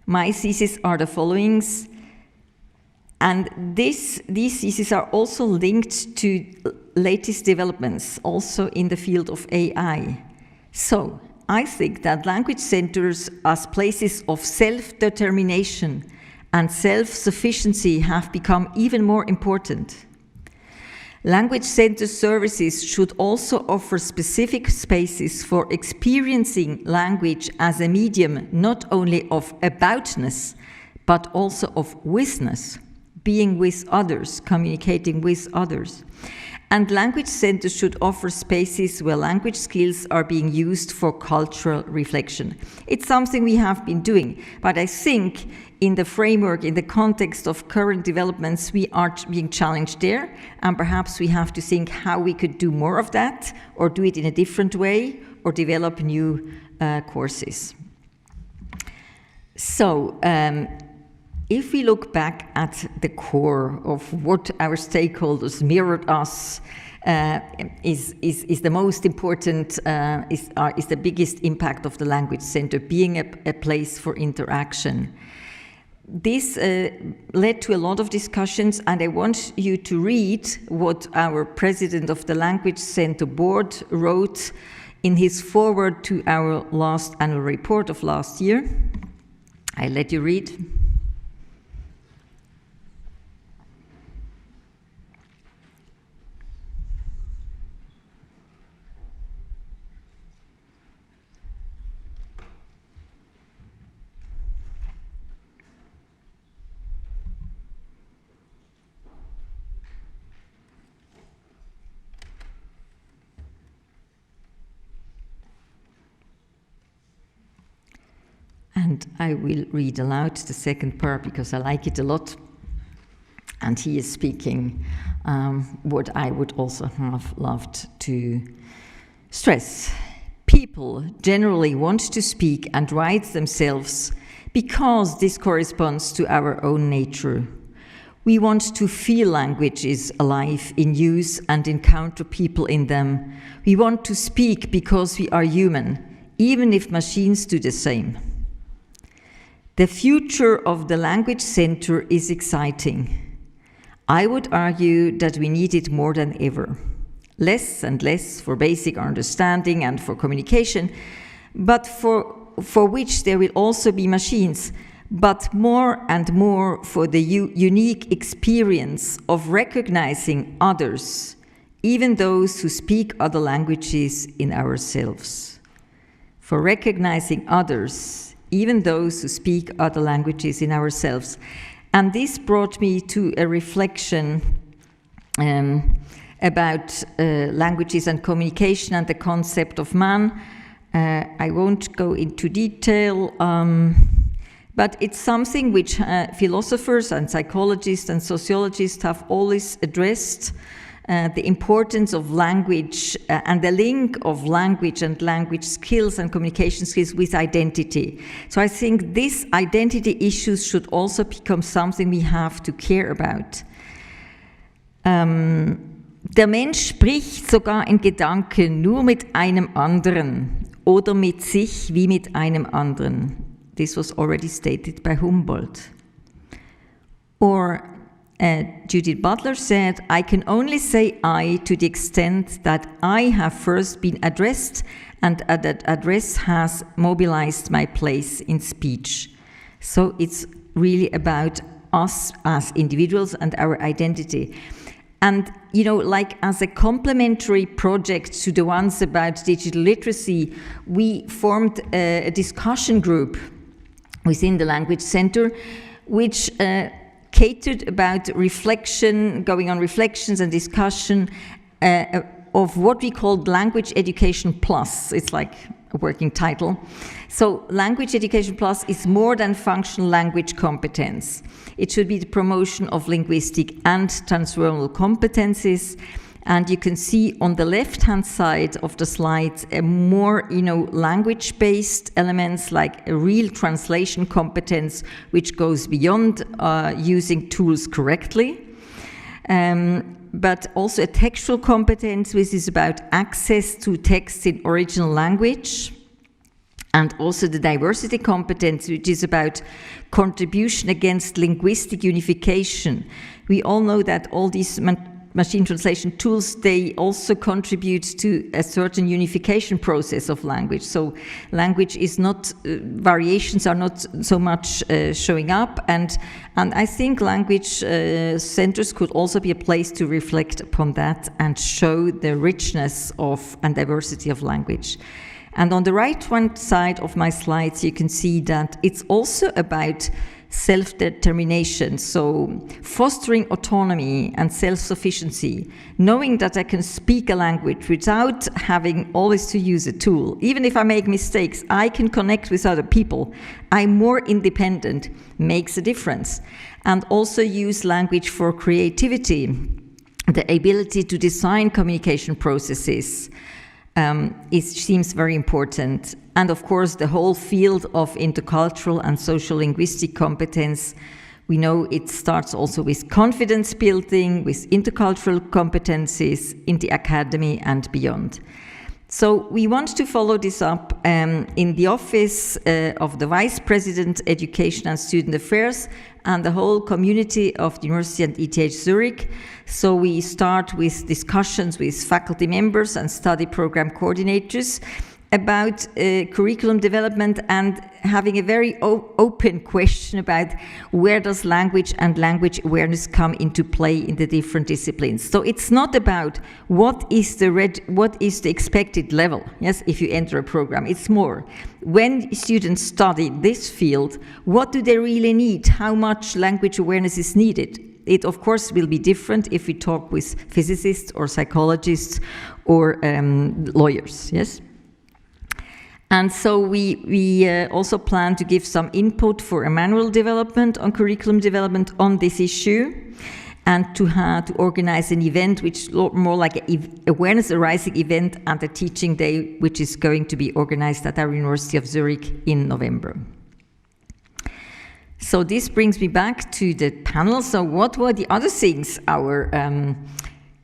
My thesis are the followings. And these theses are also linked to latest developments, also in the field of AI. So I think that language centers as places of self-determination and self-sufficiency have become even more important. Language center services should also offer specific spaces for experiencing language as a medium not only of aboutness, but also of witness. Being with others, communicating with others. And language centers should offer spaces where language skills are being used for cultural reflection. It's something we have been doing, but I think in the framework, in the context of current developments, we are being challenged there, and perhaps we have to think how we could do more of that, or do it in a different way, or develop new courses. So, if we look back at the core of what our stakeholders mirrored us, is the most important, is the biggest impact of the Language Center, being a place for interaction. This led to a lot of discussions, and I want you to read what our president of the Language Center board wrote in his foreword to our last annual report of last year. I let you read. And I will read aloud the second part because I like it a lot. And he is speaking what I would also have loved to stress. People generally want to speak and write themselves because this corresponds to our own nature. We want to feel languages alive in use and encounter people in them. We want to speak because we are human, even if machines do the same. The future of the Language Center is exciting. I would argue that we need it more than ever. Less and less for basic understanding and for communication, but for which there will also be machines, but more and more for the unique experience of recognizing others, even those who speak other languages in ourselves. For recognizing others, even those who speak other languages in ourselves. And this brought me to a reflection about languages and communication and the concept of man. I won't go into detail, but it's something which philosophers and psychologists and sociologists have always addressed, the importance of language and the link of language and language skills and communication skills with identity. So I think these identity issues should also become something we have to care about. Der Mensch spricht sogar in Gedanken nur mit einem anderen oder mit sich wie mit einem anderen. This was already stated by Humboldt. Or Judith Butler said, I can only say I to the extent that I have first been addressed and that address has mobilized my place in speech. So it's really about us as individuals and our identity. And, you know, like as a complementary project to the ones about digital literacy, we formed a discussion group within the Language Center, which catered about reflection, going on reflections and discussion of what we called Language Education Plus. It's like a working title. So Language Education Plus is more than functional language competence. It should be the promotion of linguistic and transversal competencies. And you can see on the left-hand side of the slide more, language-based elements like a real translation competence, which goes beyond using tools correctly. But also a textual competence, which is about access to text in original language. And also the diversity competence, which is about contribution against linguistic unification. We all know that all these machine translation tools, they also contribute to a certain unification process of language. So language is not, variations are not so much showing up. And I think language centers could also be a place to reflect upon that and show the richness of and diversity of language. And on the right-hand side of my slides, you can see that it's also about self-determination, so fostering autonomy and self-sufficiency, knowing that I can speak a language without having always to use a tool. Even if I make mistakes, I can connect with other people. I'm more independent, makes a difference. And also use language for creativity, the ability to design communication processes. It seems very important. And of course, the whole field of intercultural and social linguistic competence, we know it starts also with confidence building, with intercultural competencies in the academy and beyond. So we want to follow this up in the office of the Vice President, Education and Student Affairs, and the whole community of the University and ETH Zurich. So we start with discussions with faculty members and study program coordinators about curriculum development and having a very open question about where does language and language awareness come into play in the different disciplines. So it's not about what is the expected level, yes, if you enter a program. It's more, when students study this field, what do they really need? How much language awareness is needed? It, of course, will be different if we talk with physicists or psychologists or lawyers, yes? And so we also plan to give some input for a manual development on curriculum development on this issue, and to organize an event which more like an awareness arising event and a teaching day, which is going to be organized at our University of Zurich in November. So this brings me back to the panel. So what were the other things our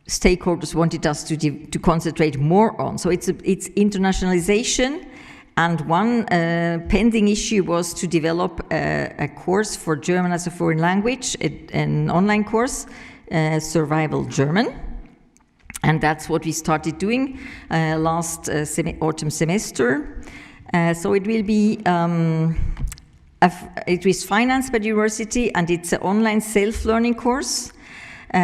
stakeholders wanted us to concentrate more on? So it's internationalization, and one pending issue was to develop a course for German as a foreign language, an online course, Survival German. And that's what we started doing last autumn semester. So it will be, it is financed by the university, and it's an online self-learning course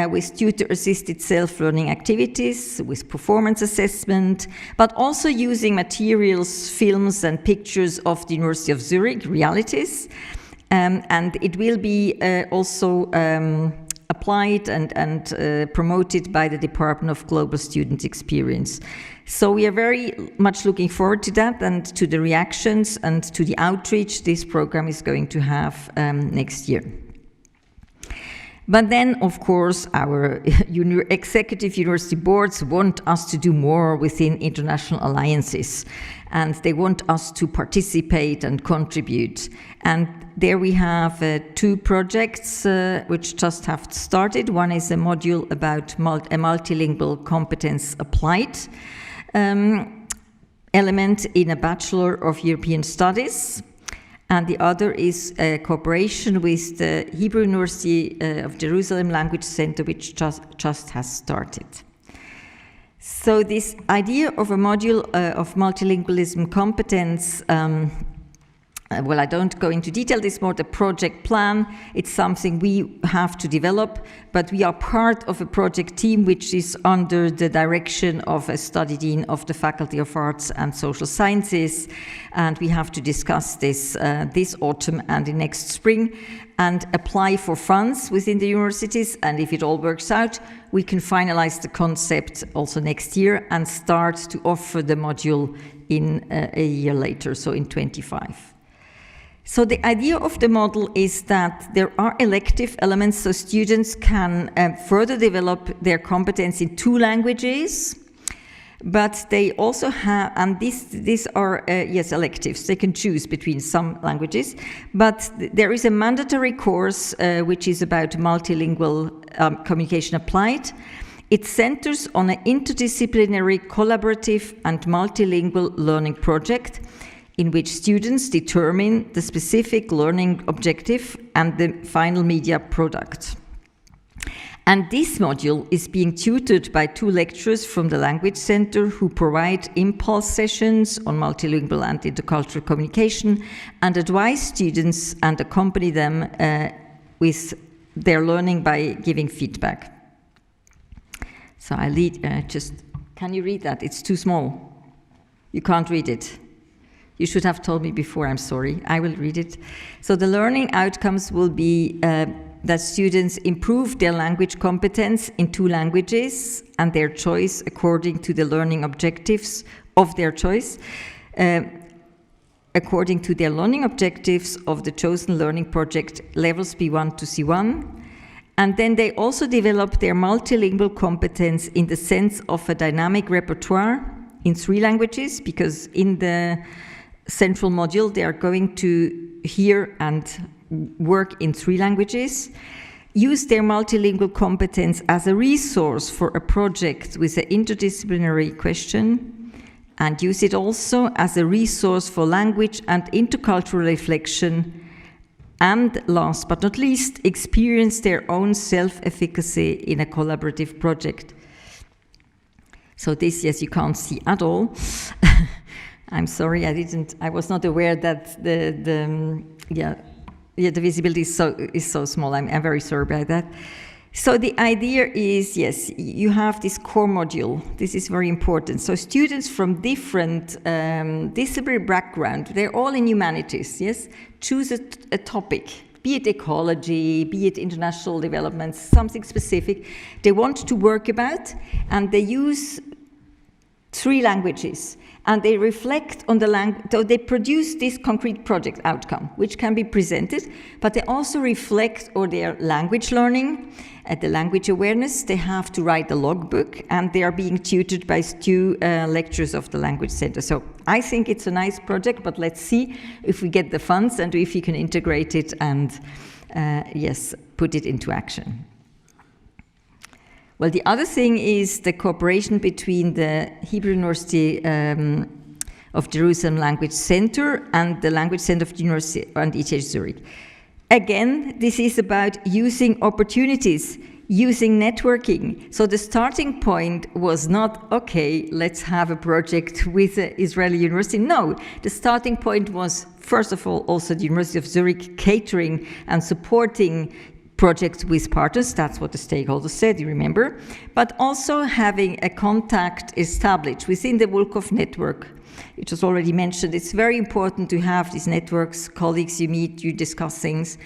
with tutor-assisted self-learning activities, with performance assessment, but also using materials, films, and pictures of the University of Zurich, realities. And it will be also applied and promoted by the Department of Global Student Experience. So we are very much looking forward to that and to the reactions and to the outreach this program is going to have next year. But then, of course, our executive university boards want us to do more within international alliances, and they want us to participate and contribute. And there we have two projects which just have started. One is a module about a multilingual competence applied element in a Bachelor of European Studies. And the other is a cooperation with the Hebrew University of Jerusalem Language Center, which just has started. So this idea of a module of multilingualism competence, well, I don't go into detail, this is more the project plan. It's something we have to develop, but we are part of a project team which is under the direction of a study dean of the Faculty of Arts and Social Sciences, and we have to discuss this this autumn and in next spring and apply for funds within the universities, and if it all works out, we can finalize the concept also next year and start to offer the module in a year later, so in 25. So the idea of the model is that there are elective elements so students can further develop their competence in two languages, but they also have, and these are, yes, electives. They can choose between some languages, but there is a mandatory course which is about multilingual communication applied. It centers on an interdisciplinary, collaborative, and multilingual learning project in which students determine the specific learning objective and the final media product. And this module is being tutored by two lecturers from the Language Center who provide impulse sessions on multilingual and intercultural communication and advise students and accompany them with their learning by giving feedback. So I lead, can you read that? It's too small. You can't read it. You should have told me before, I'm sorry. I will read it. So the learning outcomes will be that students improve their language competence in two languages and their choice according to the learning objectives of their choice, according to their learning objectives of the chosen learning project levels B1 to C1. And then they also develop their multilingual competence in the sense of a dynamic repertoire in three languages, because in the central module, they are going to hear and work in three languages, use their multilingual competence as a resource for a project with an interdisciplinary question, and use it also as a resource for language and intercultural reflection, and last but not least, experience their own self-efficacy in a collaborative project. So this, yes, you can't see at all. I'm sorry, I was not aware that the visibility is so small. I'm very sorry about that. So the idea is, yes, you have this core module. This is very important. So students from different disciplinary background, they're all in humanities, yes? Choose a topic, be it ecology, be it international development, something specific they want to work about, and they use 3 languages, and they reflect on the language, so they produce this concrete project outcome, which can be presented, but they also reflect on their language learning, the language awareness. They have to write the logbook, and they are being tutored by 2 lecturers of the Language Center. So I think it's a nice project, but let's see if we get the funds and if we can integrate it and, yes, put it into action. Well, the other thing is the cooperation between the Hebrew University of Jerusalem Language Center and the Language Center of the University and ETH Zurich. Again, this is about using opportunities, using networking. So the starting point was not, okay, let's have a project with the Israeli University. No, the starting point was, first of all, also the University of Zurich catering and supporting projects with partners. That's what the stakeholders said, you remember. But also having a contact established within the Wolkoff network. It was already mentioned, it's very important to have these networks, colleagues you meet, you discuss things.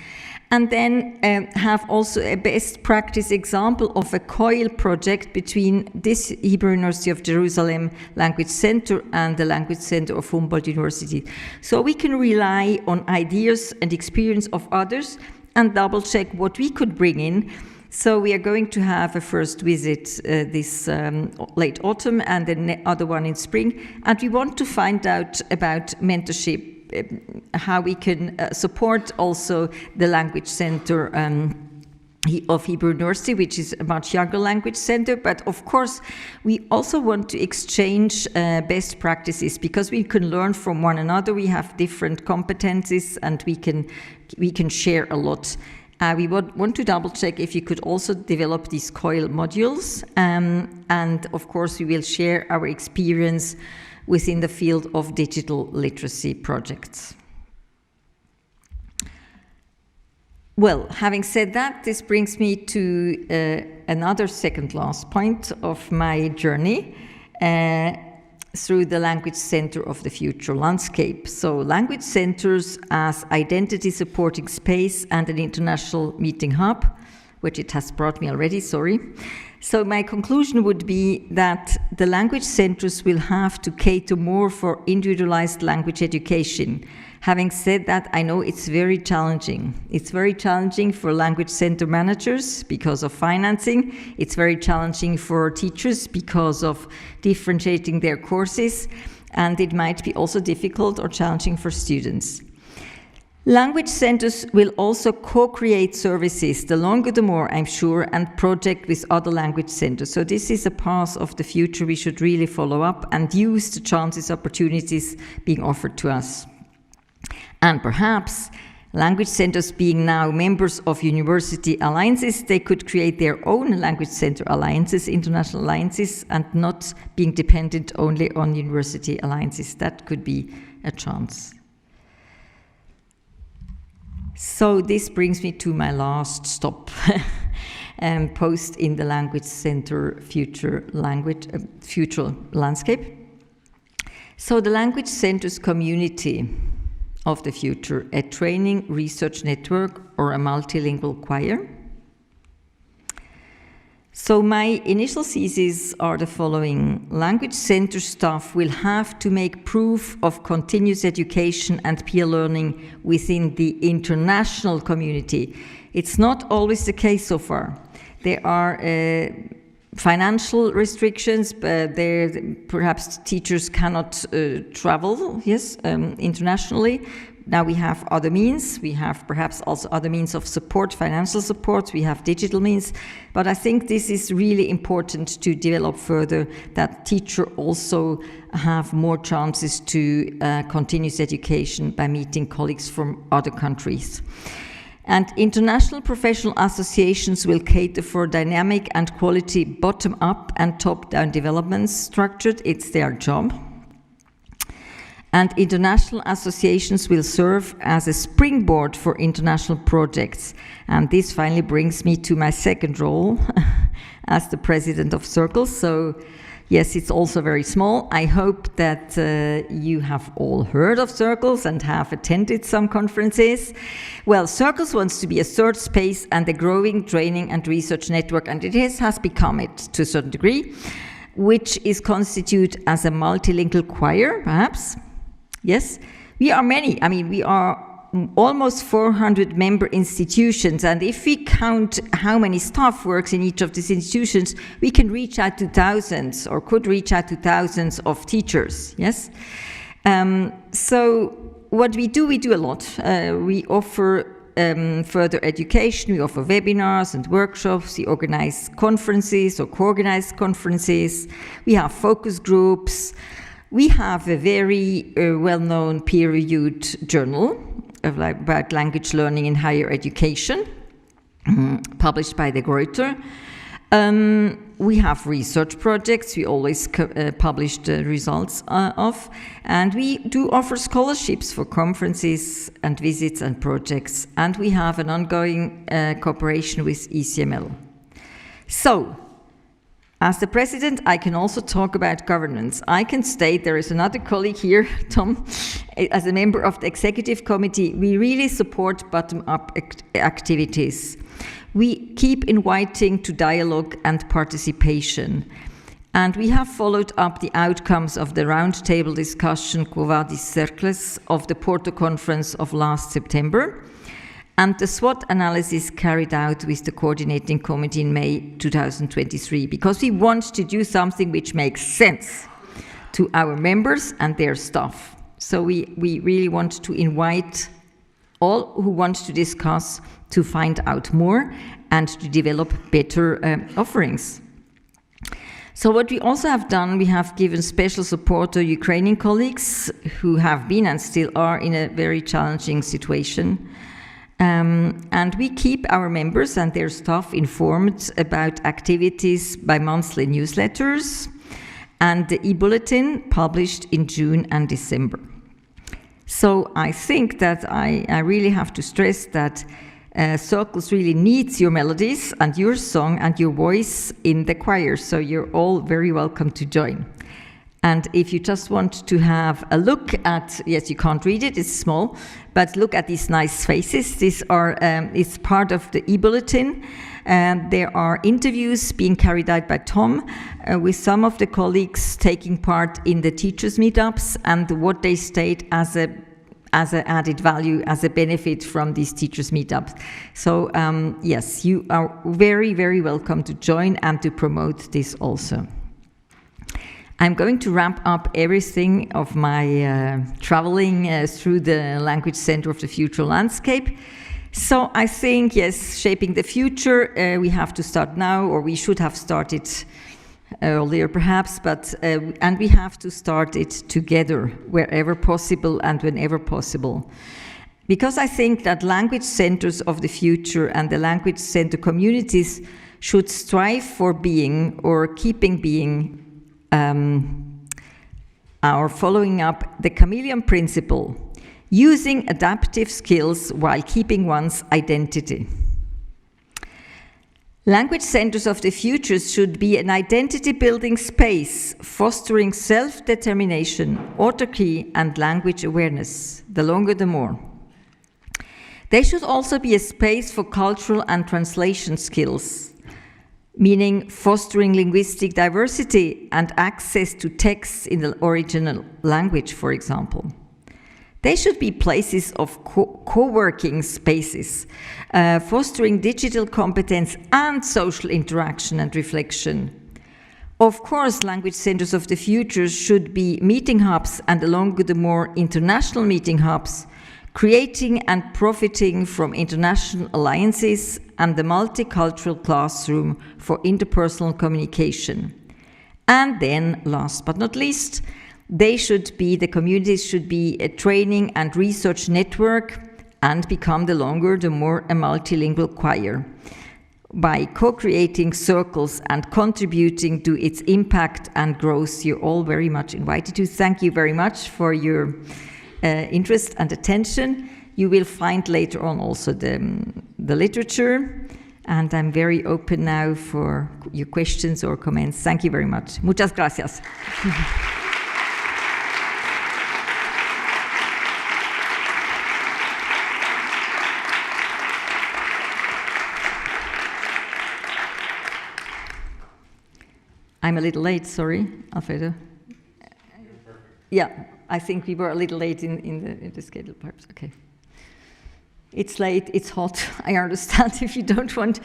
And then have also a best practice example of a COIL project between this Hebrew University of Jerusalem Language Center and the Language Center of Humboldt University. So we can rely on ideas and experience of others and double check what we could bring in. So we are going to have a first visit this late autumn and the other one in spring. And we want to find out about mentorship, how we can support also the Language Center of Hebrew University, which is a much younger language center. But of course, we also want to exchange best practices because we can learn from one another. We have different competencies and we can share a lot. We want to double check if you could also develop these COIL modules. And of course, we will share our experience within the field of digital literacy projects. Well, having said that, this brings me to another second last point of my journey through the Language Center of the Future landscape. So language centers as identity supporting space and an international meeting hub, which it has brought me already, sorry. So my conclusion would be that the language centers will have to cater more for individualized language education. Having said that, I know it's very challenging. It's very challenging for language center managers because of financing. It's very challenging for teachers because of differentiating their courses. And it might be also difficult or challenging for students. Language centers will also co-create services, the longer the more, I'm sure, and project with other language centers. So this is a path of the future we should really follow up and use the chances, opportunities being offered to us. And perhaps language centers being now members of university alliances, they could create their own language center alliances, international alliances, and not being dependent only on university alliances. That could be a chance. So this brings me to my last stop, post in the Language Center Future landscape. So the Language Centers community of the future, a training research network or a multilingual choir. So my initial theses are the following. Language center staff will have to make proof of continuous education and peer learning within the international community. It's not always the case so far. There are financial restrictions, but perhaps teachers cannot travel, internationally. Now we have other means. We have perhaps also other means of support, financial support. We have digital means. But I think this is really important to develop further, that teachers also have more chances to continuous education by meeting colleagues from other countries. And international professional associations will cater for dynamic and quality bottom-up and top-down developments structured. It's their job. And international associations will serve as a springboard for international projects. And this finally brings me to my second role as the president of CERCLES. So yes, it's also very small. I hope that you have all heard of CERCLES and have attended some conferences. Well, CERCLES wants to be a third space and a growing training and research network, and it has become it to a certain degree. which is constituted as a multilingual choir, perhaps. Yes, we are many. I mean, we are almost 400 member institutions, and if we count how many staff works in each of these institutions, we can reach out to thousands, or could reach out to thousands of teachers. Yes. So what we do a lot. We offer further education, we offer webinars and workshops, we organize conferences or co-organize conferences, we have focus groups, we have a very well-known peer-reviewed journal about language learning in higher education, published by the Rector. We have research projects we always publish the results of, and we do offer scholarships for conferences and visits and projects, and we have an ongoing cooperation with ECML. So, as the president, I can also talk about governance. I can state, there is another colleague here, Tom, as a member of the executive committee, we really support bottom-up activities. We keep inviting to dialogue and participation. And we have followed up the outcomes of the roundtable discussion Quo Vadis CERCLES of the Porto Conference of last September, and the SWOT analysis carried out with the coordinating committee in May 2023, because we want to do something which makes sense to our members and their staff. So we really want to invite all who want to discuss to find out more and to develop better offerings. So what we also have done, we have given special support to Ukrainian colleagues who have been and still are in a very challenging situation. And we keep our members and their staff informed about activities by monthly newsletters and the e-bulletin published in June and December. So I think that I really have to stress that CERCLES really needs your melodies and your song and your voice in the choir, so you're all very welcome to join. And if you just want to have a look at, yes, you can't read it, it's small, but look at these nice faces. These are, it's part of the e-bulletin. There are interviews being carried out by Tom with some of the colleagues taking part in the teachers' meetups and what they state as an added value, as a benefit from these teachers' meetups. So yes, you are very, very welcome to join and to promote this also. I'm going to wrap up everything of my traveling through the Language Center of the Future landscape. So I think, yes, shaping the future, we have to start now, or we should have started earlier perhaps, but and we have to start it together wherever possible and whenever possible. Because I think that language centers of the future and the language center communities should strive for being or keeping being our following up the chameleon principle, using adaptive skills while keeping one's identity. Language centers of the future should be an identity-building space, fostering self-determination, autarky, and language awareness. The longer, the more. They should also be a space for cultural and translation skills, meaning fostering linguistic diversity and access to texts in the original language, for example. They should be places of co-working spaces, fostering digital competence and social interaction and reflection. Of course, language centers of the future should be meeting hubs, and the longer the more international meeting hubs, creating and profiting from international alliances and the multicultural classroom for interpersonal communication. And then, last but not least, the communities should be a training and research network and become the longer, the more a multilingual choir. By co-creating CERCLES and contributing to its impact and growth, you're all very much invited to. Thank you very much for your interest and attention. You will find later on also the literature, and I'm very open now for your questions or comments. Thank you very much. Muchas gracias. I'm a little late, sorry, Alfredo. Yeah, I think we were a little late in the schedule, perhaps. Okay. It's late, it's hot. I understand. If you don't want to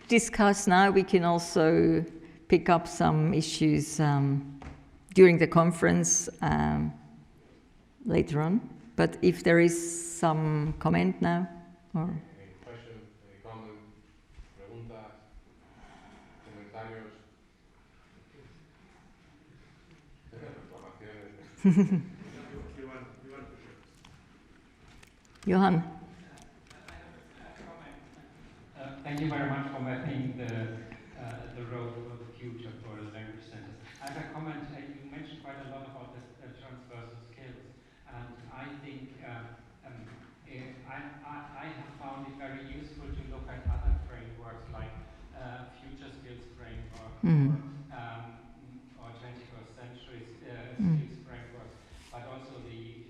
discuss now, we can also pick up some issues during the conference later on. But if there is some comment now, or... Any questions, any comments, preguntas, comentarios, reclamaciones. Johan. Thank you very much for mapping the road for the future for the language centers. I have a comment. You mentioned quite a lot about the transversal skills, and I think I have found it very useful to look at other frameworks like future skills framework or 21st century skills frameworks, but also the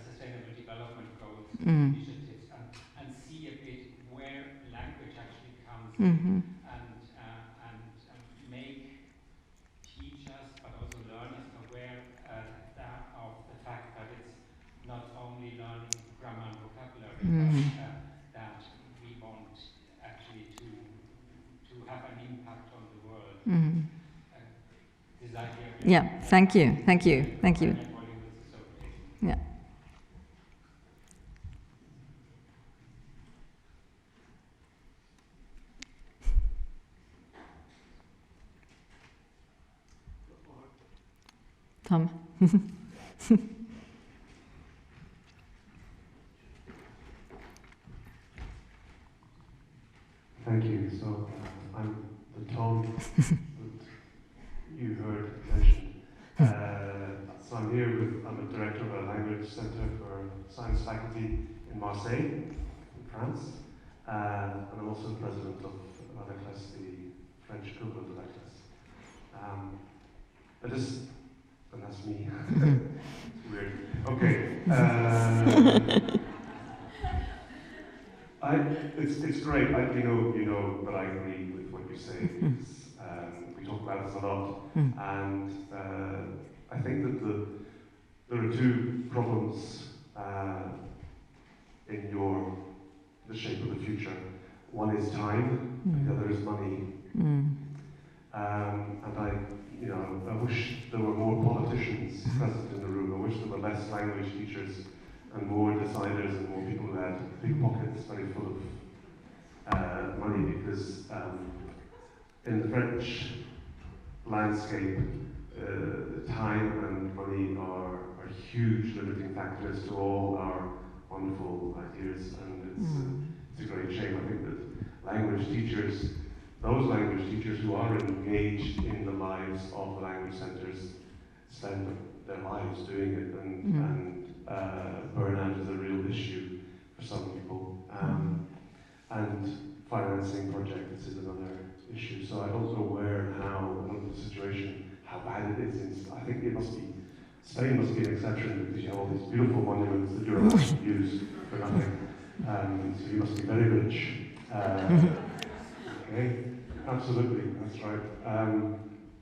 Sustainable Development Goals initiatives, and see a bit where language actually comes in, and make teachers but also learners aware of the fact that it's not only learning grammar and vocabulary, but that we want actually to have an impact on the world. This idea. Yeah, thank you. Yeah. Tom. Thank you. So I'm the Tom that you heard mentioned. So I'm here I'm a director of a language center for science faculty in Marseille, in France. And I'm also the president of ACLES, the French equivalent of ACLES. And that's me. It's weird. Okay. It's great. You know that I agree with what you say. We talk about this a lot, and I think that there are two problems in the shape of the future. One is time, and the other is money. And I wish there were more politicians present in the room. I wish there were less language teachers and more deciders and more people who had big pockets very full of money, because in the French landscape, time and money are huge limiting factors to all our wonderful ideas, and it's a great shame. I think that language teachers, those language teachers who are engaged in the lives of the language centers, spend their lives doing it, and burnout is a real issue for some people, and financing projects is another issue. So I don't know where and how, I don't know the situation, how bad it is. I think Spain must be an exception, because you have all these beautiful monuments that you're allowed to use for nothing. So you must be very rich. Okay, absolutely, that's right.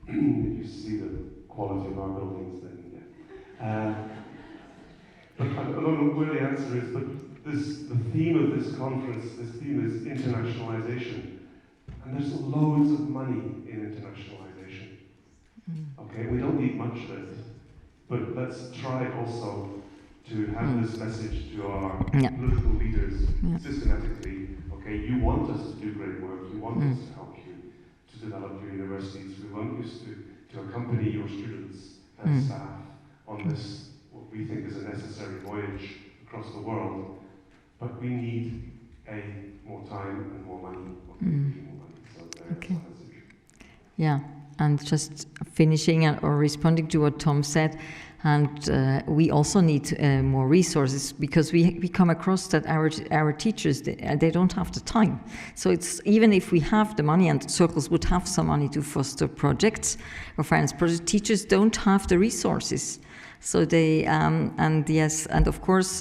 If you see the quality of our buildings, then yeah. But I don't know where the answer is, but the theme of this conference, this theme is internationalization. And there's loads of money in internationalization. Okay, we don't need much of it, but let's try also to have this message to our political leaders systematically. Okay, you want us to do great work, you want us to help you to develop your universities, we want you to accompany your students and staff on this, what we think is a necessary voyage across the world, but we need more time and more money. Okay. Yeah, and just finishing or responding to what Tom said, and we also need more resources, because we come across that our teachers, they don't have the time. So it's, even if we have the money, and CERCLES would have some money to foster projects or finance projects, teachers don't have the resources. So they, and yes, and of course,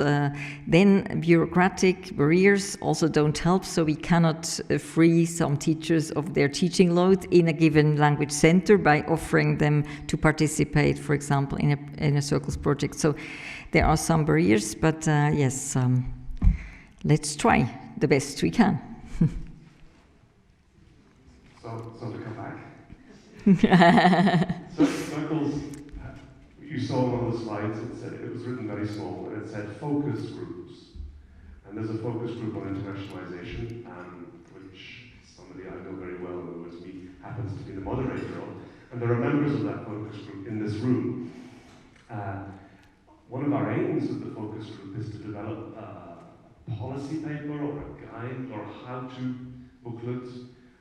then bureaucratic barriers also don't help, so we cannot free some teachers of their teaching load in a given language center by offering them to participate, for example, in a CERCLES project. So there are some barriers, but yes, let's try the best we can. So to come back. CERCLES, you saw one of the slides, it was written very small, and it said focus groups. And there's a focus group on internationalization, which somebody I know very well, in other words, me, happens to be the moderator of. And there are members of that focus group in this room. One of our aims with the focus group is to develop a policy paper or a guide or a how-to booklet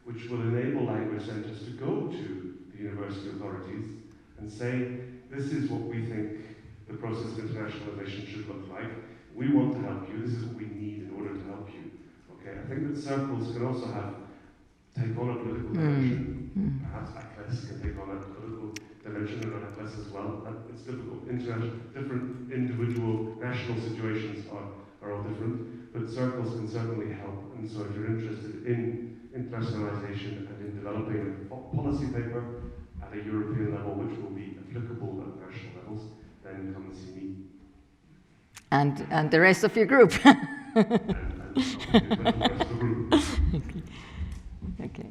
which will enable language centers to go to the university authorities and say, this is what we think the process of internationalization should look like. We want to help you. This is what we need in order to help you. Okay, I think that CERCLES can also take on a political dimension. Perhaps ACLES can take on a political dimension, and ACLES as well. It's difficult. Different individual national situations are all different, but CERCLES can certainly help. And so if you're interested in internationalization and in developing a policy paper at a European level, which will be applicable at national levels, then come and see me. And the rest of your group. and the rest of the group. Okay.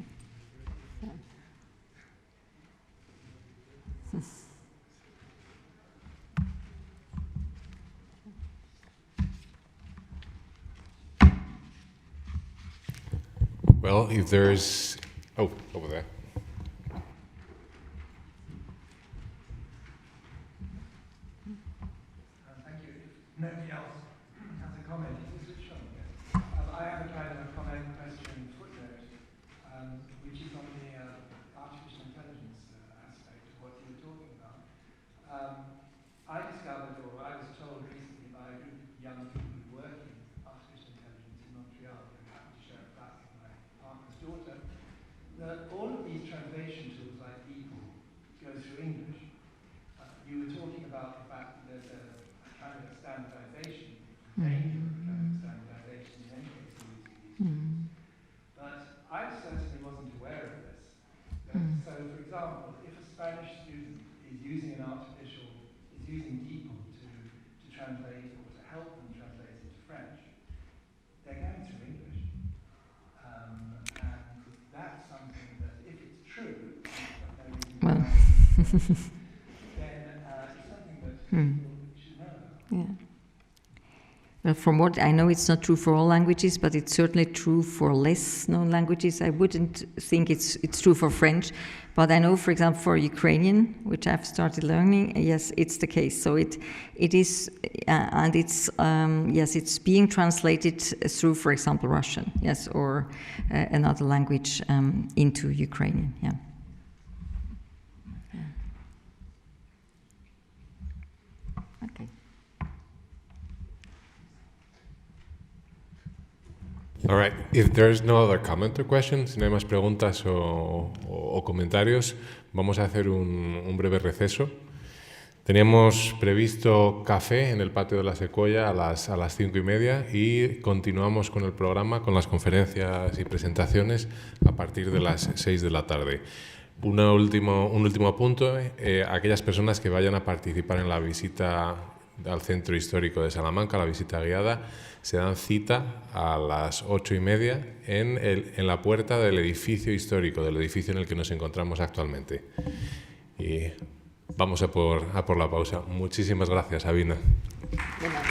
Well, if there's... Oh, over there. Thank you. If nobody else has a comment, you can switch on. Yes. I have a kind of a comment, question, footnote, which is on the artificial intelligence aspect of what you were talking about. I discovered, or I was told recently by a group of young people who work in artificial intelligence in Montreal, who happened to share a class with my partner's daughter, that all of these translation tools like DeepL go through English. You were talking about the fact that there's a kind of standardization, danger of kind of standardization in any case using these. But I certainly wasn't aware of this. So, for example, if a Spanish student is using DeepL to translate or to help them translate into French, they're going through English. And that's something that, if it's true, then it's something that people should know about. Yeah. Well, from what I know, it's not true for all languages, but it's certainly true for less known languages. I wouldn't think it's true for French, but I know, for example, for Ukrainian, which I've started learning, yes, it's the case. So it is, and it's yes, it's being translated through, for example, Russian, yes, or another language into Ukrainian. Yeah. Okay. All right. If there's no other comment or questions, si no hay más preguntas o comentarios, vamos a hacer un breve receso. Teníamos previsto café en el patio de la Secuoya a las 5:30 y continuamos con el programa, con las conferencias y presentaciones a partir de las 6 de la tarde. Un último apunto, aquellas personas que vayan a participar en la visita al Centro Histórico de Salamanca, la visita guiada, se dan cita a las 8:30 en la puerta del edificio histórico, del edificio en el que nos encontramos actualmente. Y vamos a por la pausa. Muchísimas gracias, Sabina. De nada.